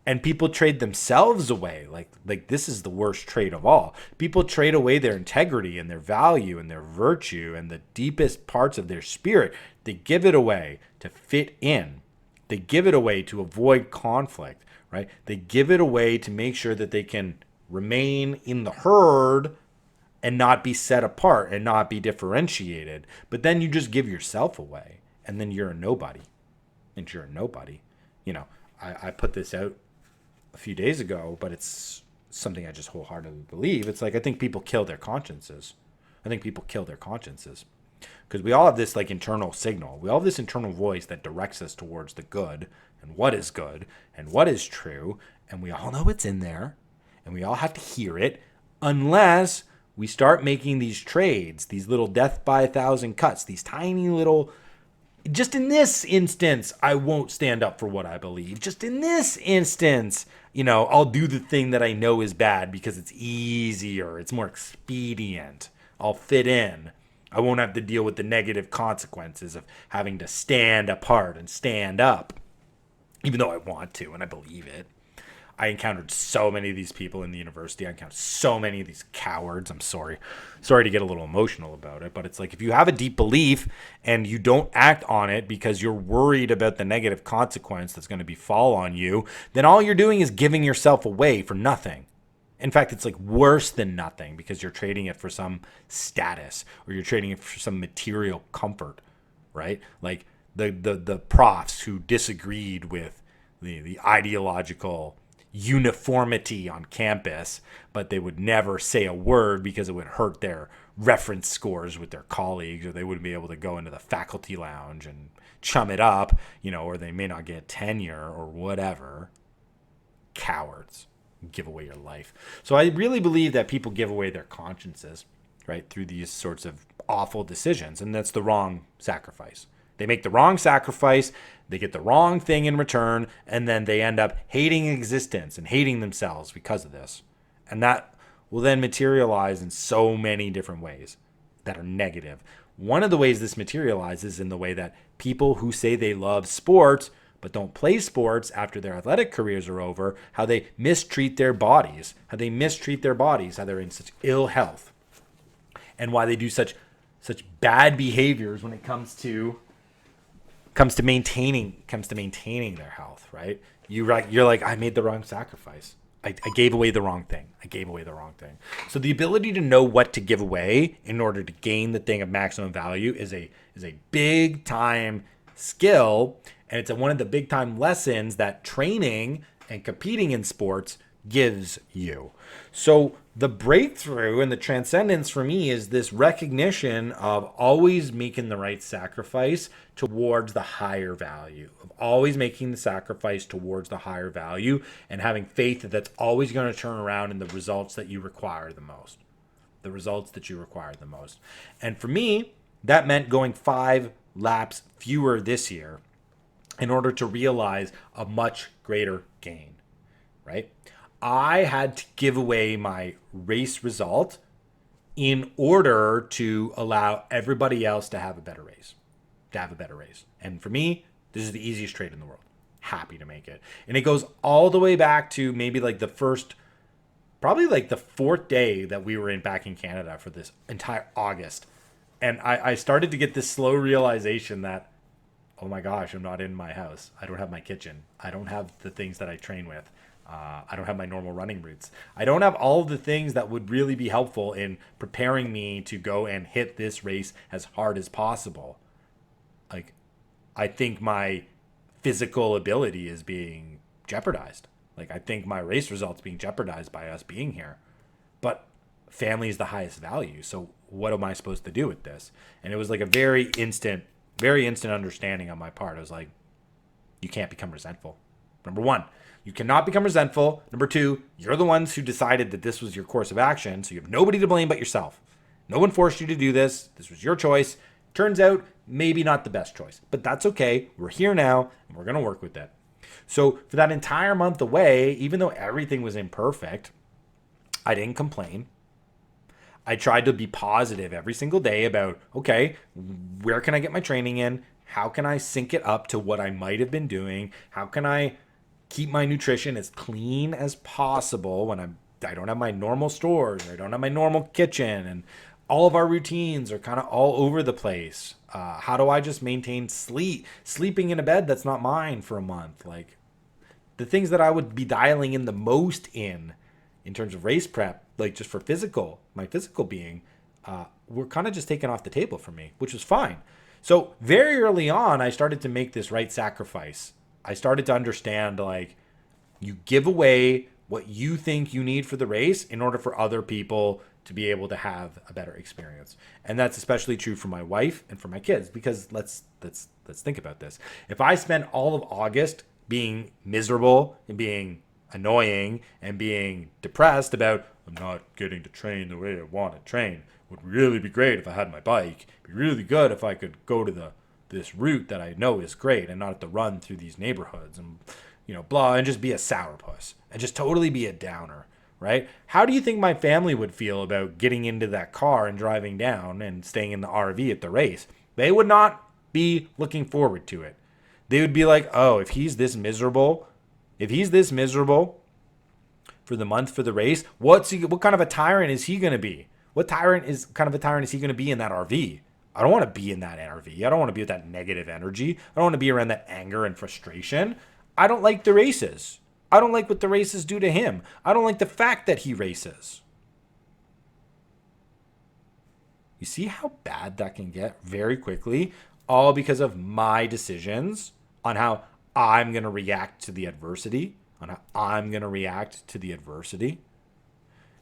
Speaker 1: And people trade themselves away. Like this is the worst trade of all. People trade away their integrity and their value and their virtue and the deepest parts of their spirit. They give it away to fit in. They give it away to avoid conflict, right? They give it away to make sure that they can remain in the herd and not be set apart and not be differentiated. But then you just give yourself away, and then you're a nobody. And you're a nobody. I put this out a few days ago, but it's something I just wholeheartedly believe. It's like, I think people kill their consciences. Because we all have this like internal signal. We all have this internal voice that directs us towards the good and what is true. And we all know it's in there, and we all have to hear it, unless we start making these trades, these little death by 1,000 cuts, these tiny little, just in this instance, I won't stand up for what I believe. Just in this instance, I'll do the thing that I know is bad because it's easier. It's more expedient. I'll fit in. I won't have to deal with the negative consequences of having to stand apart and stand up, even though I want to and I believe it. I encountered so many of these people in the university. I encountered so many of these cowards. I'm sorry to get a little emotional about it, but it's like, if you have a deep belief and you don't act on it because you're worried about the negative consequence that's going to befall on you, then all you're doing is giving yourself away for nothing. In fact, it's like worse than nothing, because you're trading it for some status, or you're trading it for some material comfort, right? Like the profs who disagreed with the ideological uniformity on campus, but they would never say a word because it would hurt their reference scores with their colleagues, or they wouldn't be able to go into the faculty lounge and chum it up, or they may not get tenure or whatever. Cowards. Give away your life. So I really believe that people give away their consciences, right, through these sorts of awful decisions, and that's the wrong sacrifice. They make the wrong sacrifice, they get the wrong thing in return, and then they end up hating existence and hating themselves because of this. And that will then materialize in so many different ways that are negative. One of the ways this materializes in the way that people who say they love sports but don't play sports after their athletic careers are over, how they mistreat their bodies, how they're in such ill health, and why they do such bad behaviors when it comes to maintaining their health, right? You're like, I made the wrong sacrifice. I gave away the wrong thing. So the ability to know what to give away in order to gain the thing of maximum value is a big time skill, and it's one of the big time lessons that training and competing in sports gives you. So the breakthrough and the transcendence for me is this recognition of always making the right sacrifice towards the higher value, of always making the sacrifice towards the higher value, and having faith that that's always going to turn around in the results that you require the most. And for me, that meant going 5 laps fewer this year in order to realize a much greater gain, right? I had to give away my race result in order to allow everybody else to have a better race. And for me, this is the easiest trade in the world. Happy to make it. And it goes all the way back to maybe like the 4th day that we were back in Canada for this entire August. And I started to get this slow realization that, oh my gosh, I'm not in my house. I don't have my kitchen. I don't have the things that I train with. I don't have my normal running routes. I don't have all of the things that would really be helpful in preparing me to go and hit this race as hard as possible. Like, I think my physical ability is being jeopardized. Like, I think my race results being jeopardized by us being here. But family is the highest value. So what am I supposed to do with this? And it was like a very instant understanding on my part. I was like, you can't become resentful. Number 1, you cannot become resentful. Number 2, you're the ones who decided that this was your course of action, so you have nobody to blame but yourself. No one forced you to do this. This was your choice. Turns out, maybe not the best choice, but that's okay. We're here now, and we're going to work with it. So for that entire month away, even though everything was imperfect, I didn't complain. I tried to be positive every single day about, okay, where can I get my training in? How can I sync it up to what I might have been doing? How can I keep my nutrition as clean as possible when I don't have my normal stores, or I don't have my normal kitchen, and all of our routines are kind of all over the place. How do I just maintain sleeping in a bed that's not mine for a month? Like, the things that I would be dialing in the most in terms of race prep, like just for my physical being, were kind of just taken off the table for me, which was fine. So very early on, I started to make this right sacrifice. I started to understand, like, you give away what you think you need for the race in order for other people to be able to have a better experience. And that's especially true for my wife and for my kids, because let's think about this. If I spend all of August being miserable and being annoying and being depressed about, I'm not getting to train the way I want to train. Would really be great if I had my bike. It'd be really good if I could go to this route that I know is great and not have to run through these neighborhoods and, blah, and just be a sourpuss and just totally be a downer, right? How do you think my family would feel about getting into that car and driving down and staying in the RV at the race? They would not be looking forward to it. They would be like, oh, if he's this miserable for the month for the race, what kind of a tyrant is he going to be? What kind of a tyrant is he going to be in that RV? I don't want to be in that RV. I don't want to be with that negative energy. I don't want to be around that anger and frustration. I don't like the races. I don't like what the races do to him. I don't like the fact that he races. You see how bad that can get very quickly, all because of my decisions on how I'm going to react to the adversity,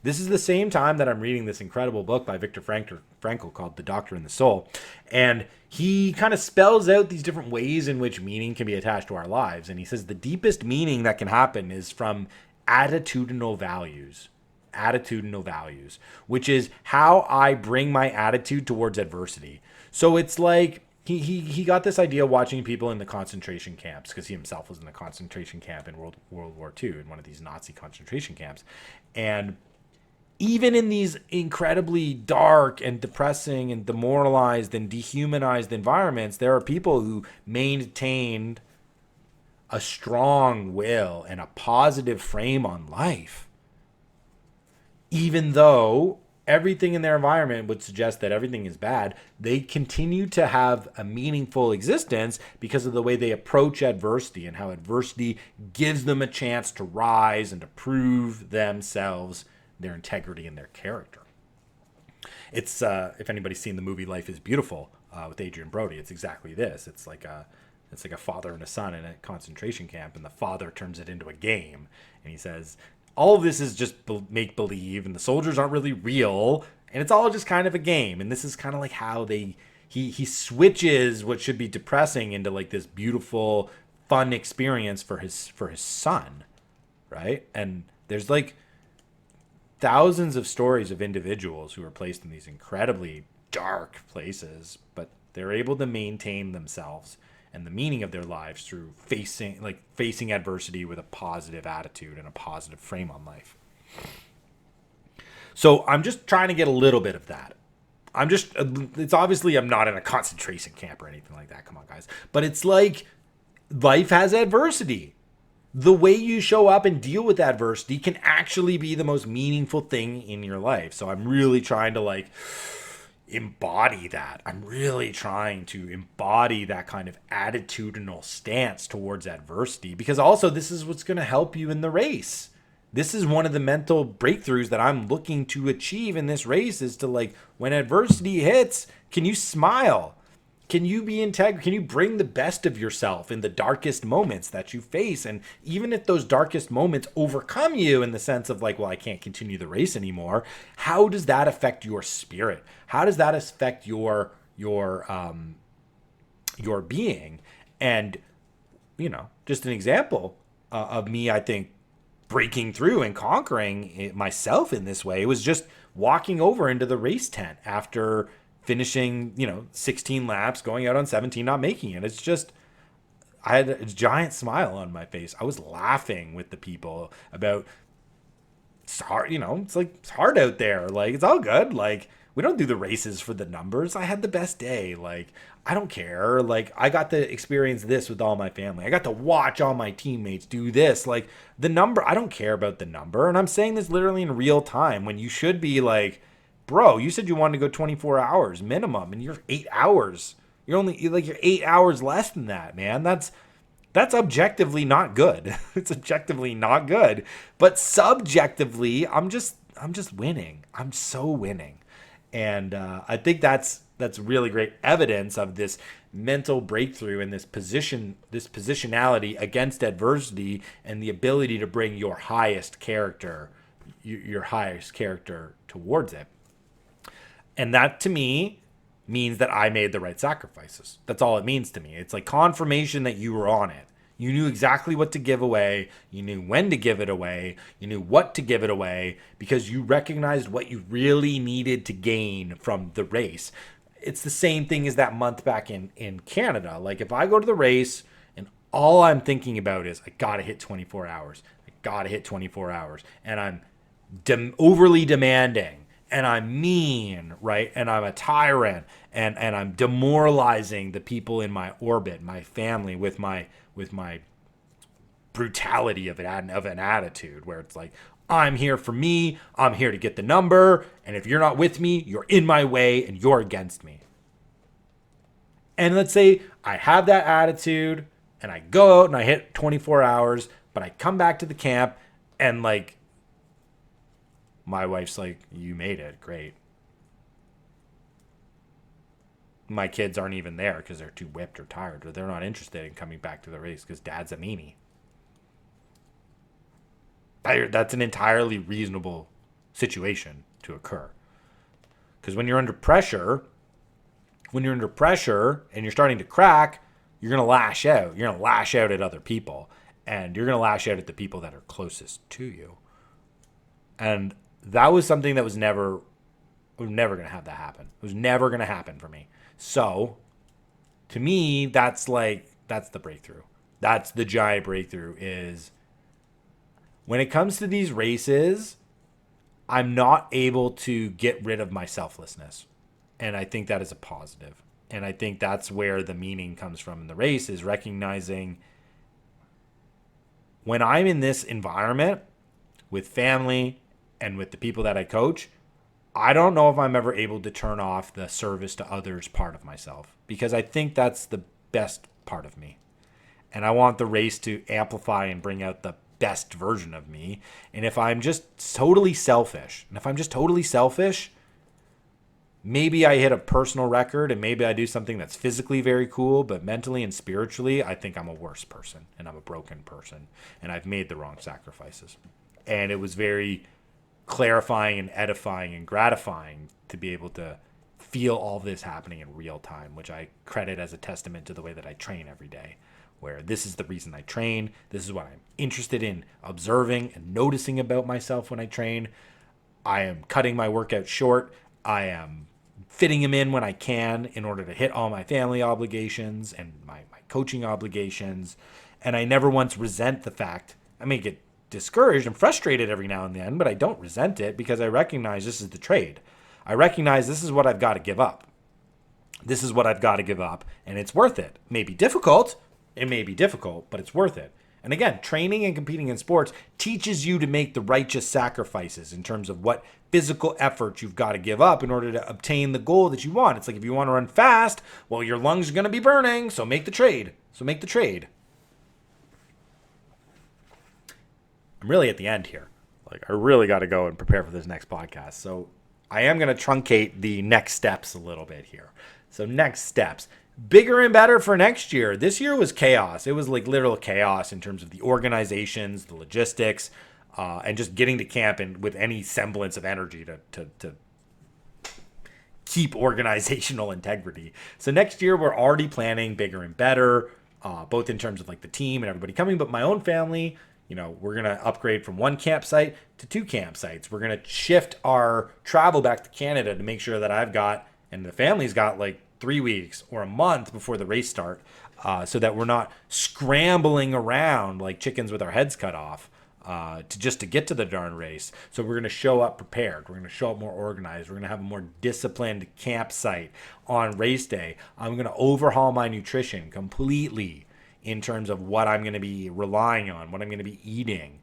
Speaker 1: This is the same time that I'm reading this incredible book by Viktor Frankl called The Doctor and the Soul. And he kind of spells out these different ways in which meaning can be attached to our lives. And he says the deepest meaning that can happen is from attitudinal values. Attitudinal values, which is how I bring my attitude towards adversity. So it's like he got this idea watching people in the concentration camps, because he himself was in a concentration camp in World War II, in one of these Nazi concentration camps. And even in these incredibly dark and depressing and demoralized and dehumanized environments, there are people who maintained a strong will and a positive frame on life, even though everything in their environment would suggest that everything is bad. They continue to have a meaningful existence because of the way they approach adversity and how adversity gives them a chance to rise and to prove themselves, their integrity and their character. It's if anybody's seen the movie Life is Beautiful with Adrian Brody, it's exactly this. It's like a father and a son in a concentration camp, and the father turns it into a game, and he says, all of this is just make believe, and the soldiers aren't really real, and it's all just kind of a game. And this is kind of like how he switches what should be depressing into like this beautiful, fun experience for his son, right? And there's like thousands of stories of individuals who are placed in these incredibly dark places, but they're able to maintain themselves and the meaning of their lives through facing adversity with a positive attitude and a positive frame on life. So I'm just trying to get a little bit of that. It's obviously I'm not in a concentration camp or anything like that. Come on, guys. But it's like life has adversity. The way you show up and deal with adversity can actually be the most meaningful thing in your life. So I'm really trying to embody that. I'm really trying to embody that kind of attitudinal stance towards adversity, because also this is what's going to help you in the race. This is one of the mental breakthroughs that I'm looking to achieve in this race, is to when adversity hits, can you smile? Can you be integral? Can you bring the best of yourself in the darkest moments that you face? And even if those darkest moments overcome you in the sense of I can't continue the race anymore, how does that affect your spirit? How does that affect your being? And, just an example of me, I think, breaking through and conquering myself in this way, it was just walking over into the race tent after finishing, 16 laps, going out on 17, not making it. It's just, I had a giant smile on my face. I was laughing with the people about, it's hard, it's hard out there. It's all good. We don't do the races for the numbers. I had the best day. I don't care. I got to experience this with all my family. I got to watch all my teammates do this. The number, I don't care about the number. And I'm saying this literally in real time, when you should be bro, you said you wanted to go 24 hours minimum, and you're 8 hours. You're 8 hours less than that, man. That's objectively not good. It's objectively not good. But subjectively, I'm just winning. I'm so winning. And I think that's really great evidence of this mental breakthrough and this positionality against adversity, and the ability to bring your highest character towards it. And that, to me, means that I made the right sacrifices. That's all it means to me. It's like confirmation that you were on it. You knew exactly what to give away. You knew when to give it away. You knew what to give it away, because you recognized what you really needed to gain from the race. It's the same thing as that month back in Canada. If I go to the race and all I'm thinking about is, I got to hit 24 hours. I got to hit 24 hours. And I'm overly demanding. And I'm mean, right? And I'm a tyrant, and I'm demoralizing the people in my orbit, my family, with my brutality of an attitude, where it's I'm here for me, I'm here to get the number, and if you're not with me, you're in my way and you're against me. And let's say I have that attitude and I go out and I hit 24 hours, but I come back to the camp and my wife's you made it, great. My kids aren't even there because they're too whipped or tired, or they're not interested in coming back to the race because dad's a meanie. That's an entirely reasonable situation to occur. Because when you're under pressure and you're starting to crack, you're going to lash out. You're going to lash out at other people, and you're going to lash out at the people that are closest to you. And that was something that was never going to have that happen. It was never going to happen for me. So to me, that's the breakthrough. That's the giant breakthrough, is when it comes to these races, I'm not able to get rid of my selflessness. And I think that is a positive. And I think that's where the meaning comes from in the race, is recognizing when I'm in this environment with family and with the people that I coach, I don't know if I'm ever able to turn off the service to others part of myself, because I think that's the best part of me. And I want the race to amplify and bring out the best version of me. And if I'm just totally selfish, maybe I hit a personal record and maybe I do something that's physically very cool, but mentally and spiritually, I think I'm a worse person and I'm a broken person and I've made the wrong sacrifices. And it was very clarifying and edifying and gratifying to be able to feel all this happening in real time, which I credit as a testament to the way that I train every day, where this is the reason I train. This is what I'm interested in observing and noticing about myself when I train. I am cutting my workout short. I am fitting them in when I can in order to hit all my family obligations and my coaching obligations. And I never once resent the fact. I may get discouraged and frustrated every now and then, but I don't resent it, because I recognize this is the trade. I recognize this is what I've got to give up. This is what I've got to give up, and it's worth it. It may be difficult, but it's worth it. And again, training and competing in sports teaches you to make the righteous sacrifices in terms of what physical effort you've got to give up in order to obtain the goal that you want. It's like if you want to run fast, well, your lungs are going to be burning, so make the trade. I'm really at the end here. I really got to go and prepare for this next podcast. So I am going to truncate the next steps a little bit here. So next steps. Bigger and better for next year. This year was chaos. It was like literal chaos in terms of the organizations, the logistics, and just getting to camp and with any semblance of energy to keep organizational integrity. So next year we're already planning bigger and better, both in terms of the team and everybody coming, but my own family. We're going to upgrade from 1 campsite to 2 campsites. We're going to shift our travel back to Canada to make sure that I've got, and the family's got 3 weeks or a month before the race start, so that we're not scrambling around like chickens with our heads cut off to get to the darn race. So we're going to show up prepared. We're going to show up more organized. We're going to have a more disciplined campsite on race day. I'm going to overhaul my nutrition completely in terms of what I'm going to be relying on, what I'm going to be eating,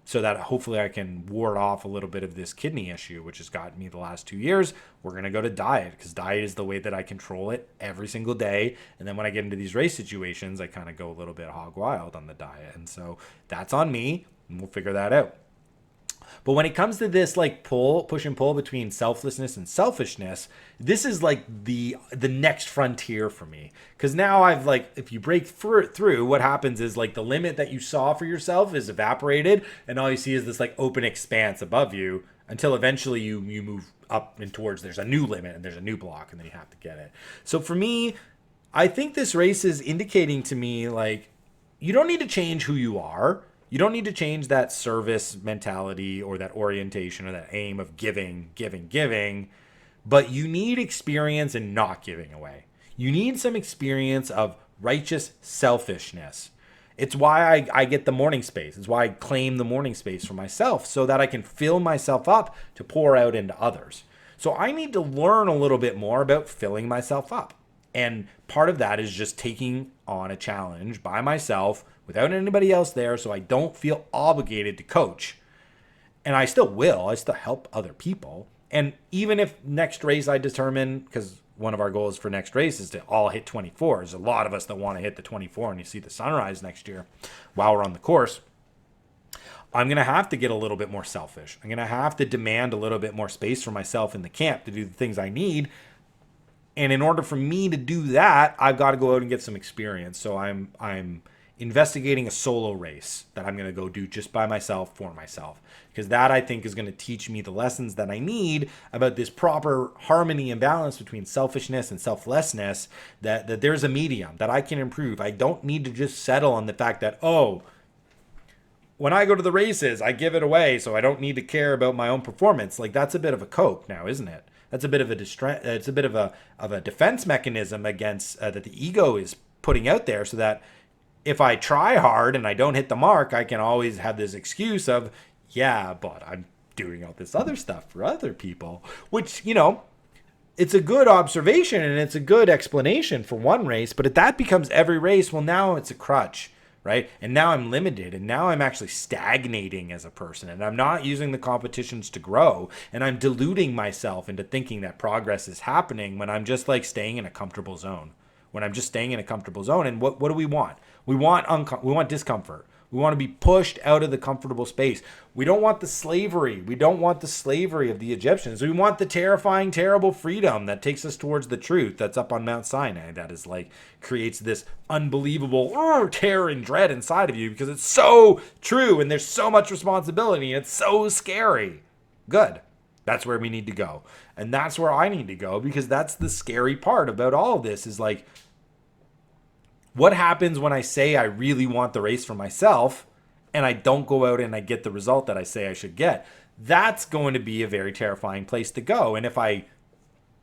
Speaker 1: so that hopefully I can ward off a little bit of this kidney issue, which has gotten me the last 2 years. We're going to go to diet, because diet is the way that I control it every single day. And then when I get into these race situations, I kind of go a little bit hog wild on the diet. And so that's on me, and we'll figure that out. But when it comes to this push and pull between selflessness and selfishness, this is the next frontier for me. Because now I've if you break through, what happens is the limit that you saw for yourself is evaporated, and all you see is this open expanse above you until eventually you move up and towards, there's a new limit and there's a new block, and then you have to get it. So for me, I think this race is indicating to me you don't need to change who you are. You don't need to change that service mentality or that orientation or that aim of giving, but you need experience in not giving away. You need some experience of righteous selfishness. It's why I get the morning space. It's why I claim the morning space for myself, so that I can fill myself up to pour out into others. So I need to learn a little bit more about filling myself up. And part of that is just taking on a challenge by myself without anybody else there, so I don't feel obligated to coach. And I still will. I still help other people. And even if next race I determine, because one of our goals for next race is to all hit 24. There's a lot of us that want to hit the 24 and you see the sunrise next year while we're on the course. I'm going to have to get a little bit more selfish. I'm going to have to demand a little bit more space for myself in the camp to do the things I need. And in order for me to do that, I've got to go out and get some experience. So I'm investigating a solo race that I'm going to go do just by myself for myself. Because that, I think, is going to teach me the lessons that I need about this proper harmony and balance between selfishness and selflessness, that there's a medium that I can improve. I don't need to just settle on the fact that, oh, when I go to the races, I give it away, so I don't need to care about my own performance. Like, that's a bit of a cope now, isn't it? That's a bit of it's a bit of a defense mechanism against that the ego is putting out there, so that if I try hard and I don't hit the mark, I can always have this excuse of, yeah, but I'm doing all this other stuff for other people, which, it's a good observation and it's a good explanation for one race, but if that becomes every race, well, now it's a crutch, right? And now I'm limited, and now I'm actually stagnating as a person, and I'm not using the competitions to grow, and I'm deluding myself into thinking that progress is happening when I'm just like staying in a comfortable zone. When I'm just staying in a comfortable zone. And what do we want? We want discomfort. We want to be pushed out of the comfortable space. We don't want the slavery. We don't want the slavery of the Egyptians. We want the terrifying, terrible freedom that takes us towards the truth that's up on Mount Sinai. That is like creates this unbelievable terror and dread inside of you because it's so true and there's so much responsibility and it's so scary. Good. That's where we need to go. And that's where I need to go, because that's the scary part about all of this is like, what happens when I say I really want the race for myself and I don't go out and I get the result that I say I should get? That's going to be a very terrifying place to go. And if I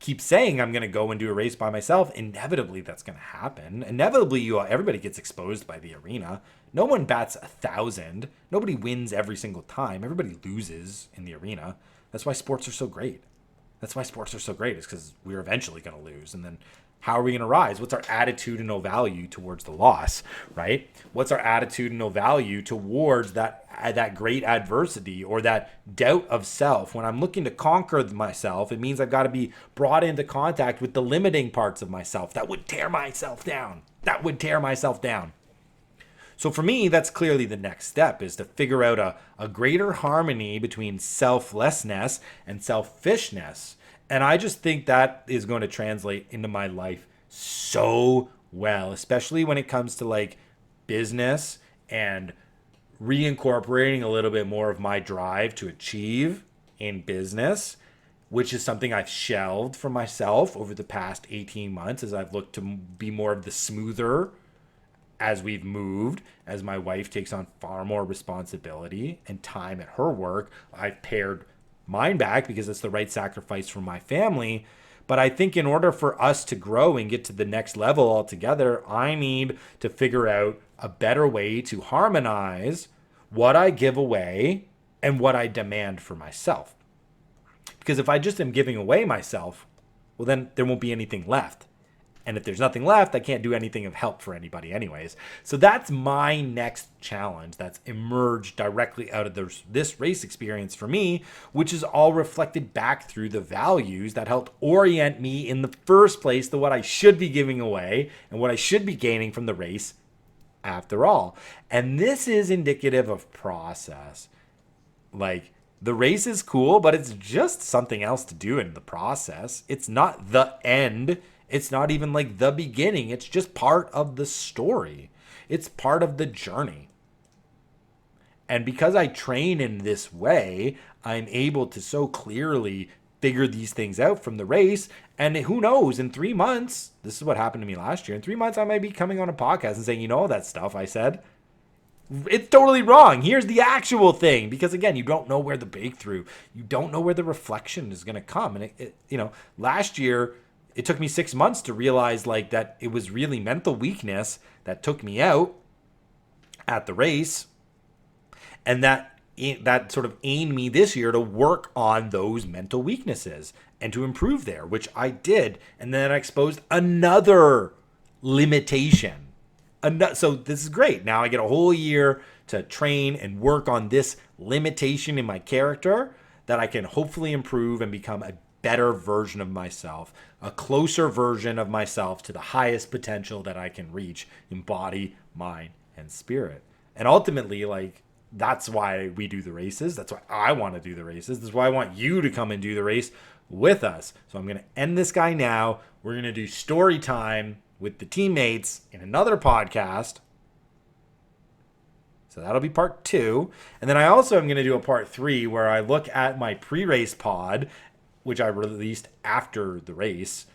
Speaker 1: keep saying I'm going to go and do a race by myself, inevitably that's going to happen. Inevitably, everybody gets exposed by the arena. No one bats 1,000. Nobody wins every single time. Everybody loses in the arena. That's why sports are so great. It's because we're eventually going to lose. And then how are we going to rise? What's our attitudinal value towards the loss, right? What's our attitudinal value towards that great adversity or that doubt of self? When I'm looking to conquer myself, it means I've got to be brought into contact with the limiting parts of myself that would tear myself down. So for me, that's clearly the next step, is to figure out a greater harmony between selflessness and selfishness. And I just think that is going to translate into my life so well, especially when it comes to like business and reincorporating a little bit more of my drive to achieve in business, which is something I've shelved for myself over the past 18 months as I've looked to be more of the smoother as we've moved, as my wife takes on far more responsibility and time at her work. I've pared mine back because it's the right sacrifice for my family. But I think in order for us to grow and get to the next level altogether, I need to figure out a better way to harmonize what I give away and what I demand for myself. Because if I just am giving away myself, well, then there won't be anything left. And if there's nothing left, I can't do anything of help for anybody anyways. So that's my next challenge that's emerged directly out of this race experience for me, which is all reflected back through the values that helped orient me in the first place to what I should be giving away and what I should be gaining from the race after all. And this is indicative of process. Like, the race is cool, but it's just something else to do in the process. It's not the end. It's not even like the beginning. It's just part of the story. It's part of the journey. And because I train in this way, I'm able to so clearly figure these things out from the race. And who knows, in 3 months, this is what happened to me last year. In 3 months, I might be coming on a podcast and saying, all that stuff I said, it's totally wrong. Here's the actual thing. Because again, you don't know where the breakthrough, you don't know where the reflection is going to come. And last year, it took me 6 months to realize like that it was really mental weakness that took me out at the race. And that sort of aimed me this year to work on those mental weaknesses and to improve there, which I did. And then I exposed another limitation. So this is great. Now I get a whole year to train and work on this limitation in my character that I can hopefully improve and become a better version of myself, a closer version of myself to the highest potential that I can reach in body, mind, and spirit. And ultimately, like, that's why we do the races. That's why I want to do the races. That's why I want you to come and do the race with us. So I'm going to end this guy now. We're going to do story time with the teammates in another podcast. So that'll be part 2. And then I also am going to do a part 3 where I look at my pre-race pod, which I released after the race,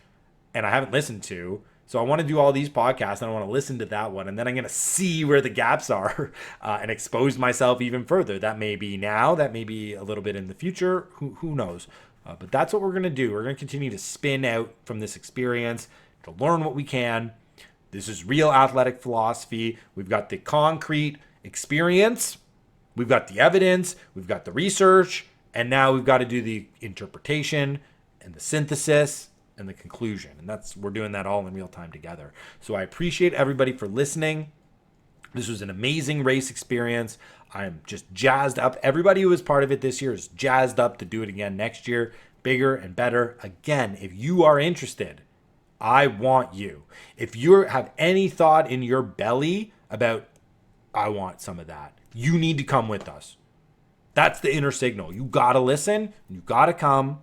Speaker 1: and I haven't listened to. So I want to do all these podcasts, and I want to listen to that one, and then I'm going to see where the gaps are and expose myself even further. That may be now, that may be a little bit in the future. Who knows? But that's what we're going to do. We're going to continue to spin out from this experience to learn what we can. This is real athletic philosophy. We've got the concrete experience, we've got the evidence, we've got the research, and now we've got to do the interpretation and the synthesis and the conclusion. And we're doing that all in real time together. So I appreciate everybody for listening. This was an amazing race experience. I'm just jazzed up. Everybody who was part of it this year is jazzed up to do it again next year, bigger and better. Again, if you are interested, I want you. If you have any thought in your belly about, I want some of that, you need to come with us. That's the inner signal. You got to listen. You got to come.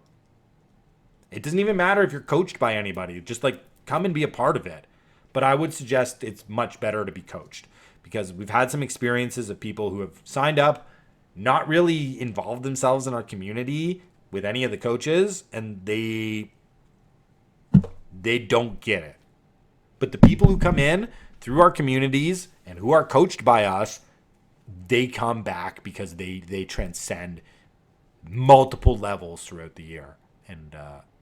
Speaker 1: It doesn't even matter if you're coached by anybody. Just like come and be a part of it. But I would suggest it's much better to be coached, because we've had some experiences of people who have signed up, not really involved themselves in our community with any of the coaches, and they don't get it. But the people who come in through our communities and who are coached by us, they come back because they transcend multiple levels throughout the year. And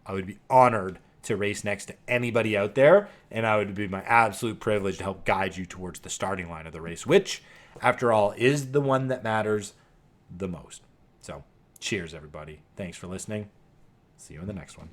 Speaker 1: I would be honored to race next to anybody out there, and I would be my absolute privilege to help guide you towards the starting line of the race, which, after all, is the one that matters the most. So, cheers, everybody. Thanks for listening. See you in the next one.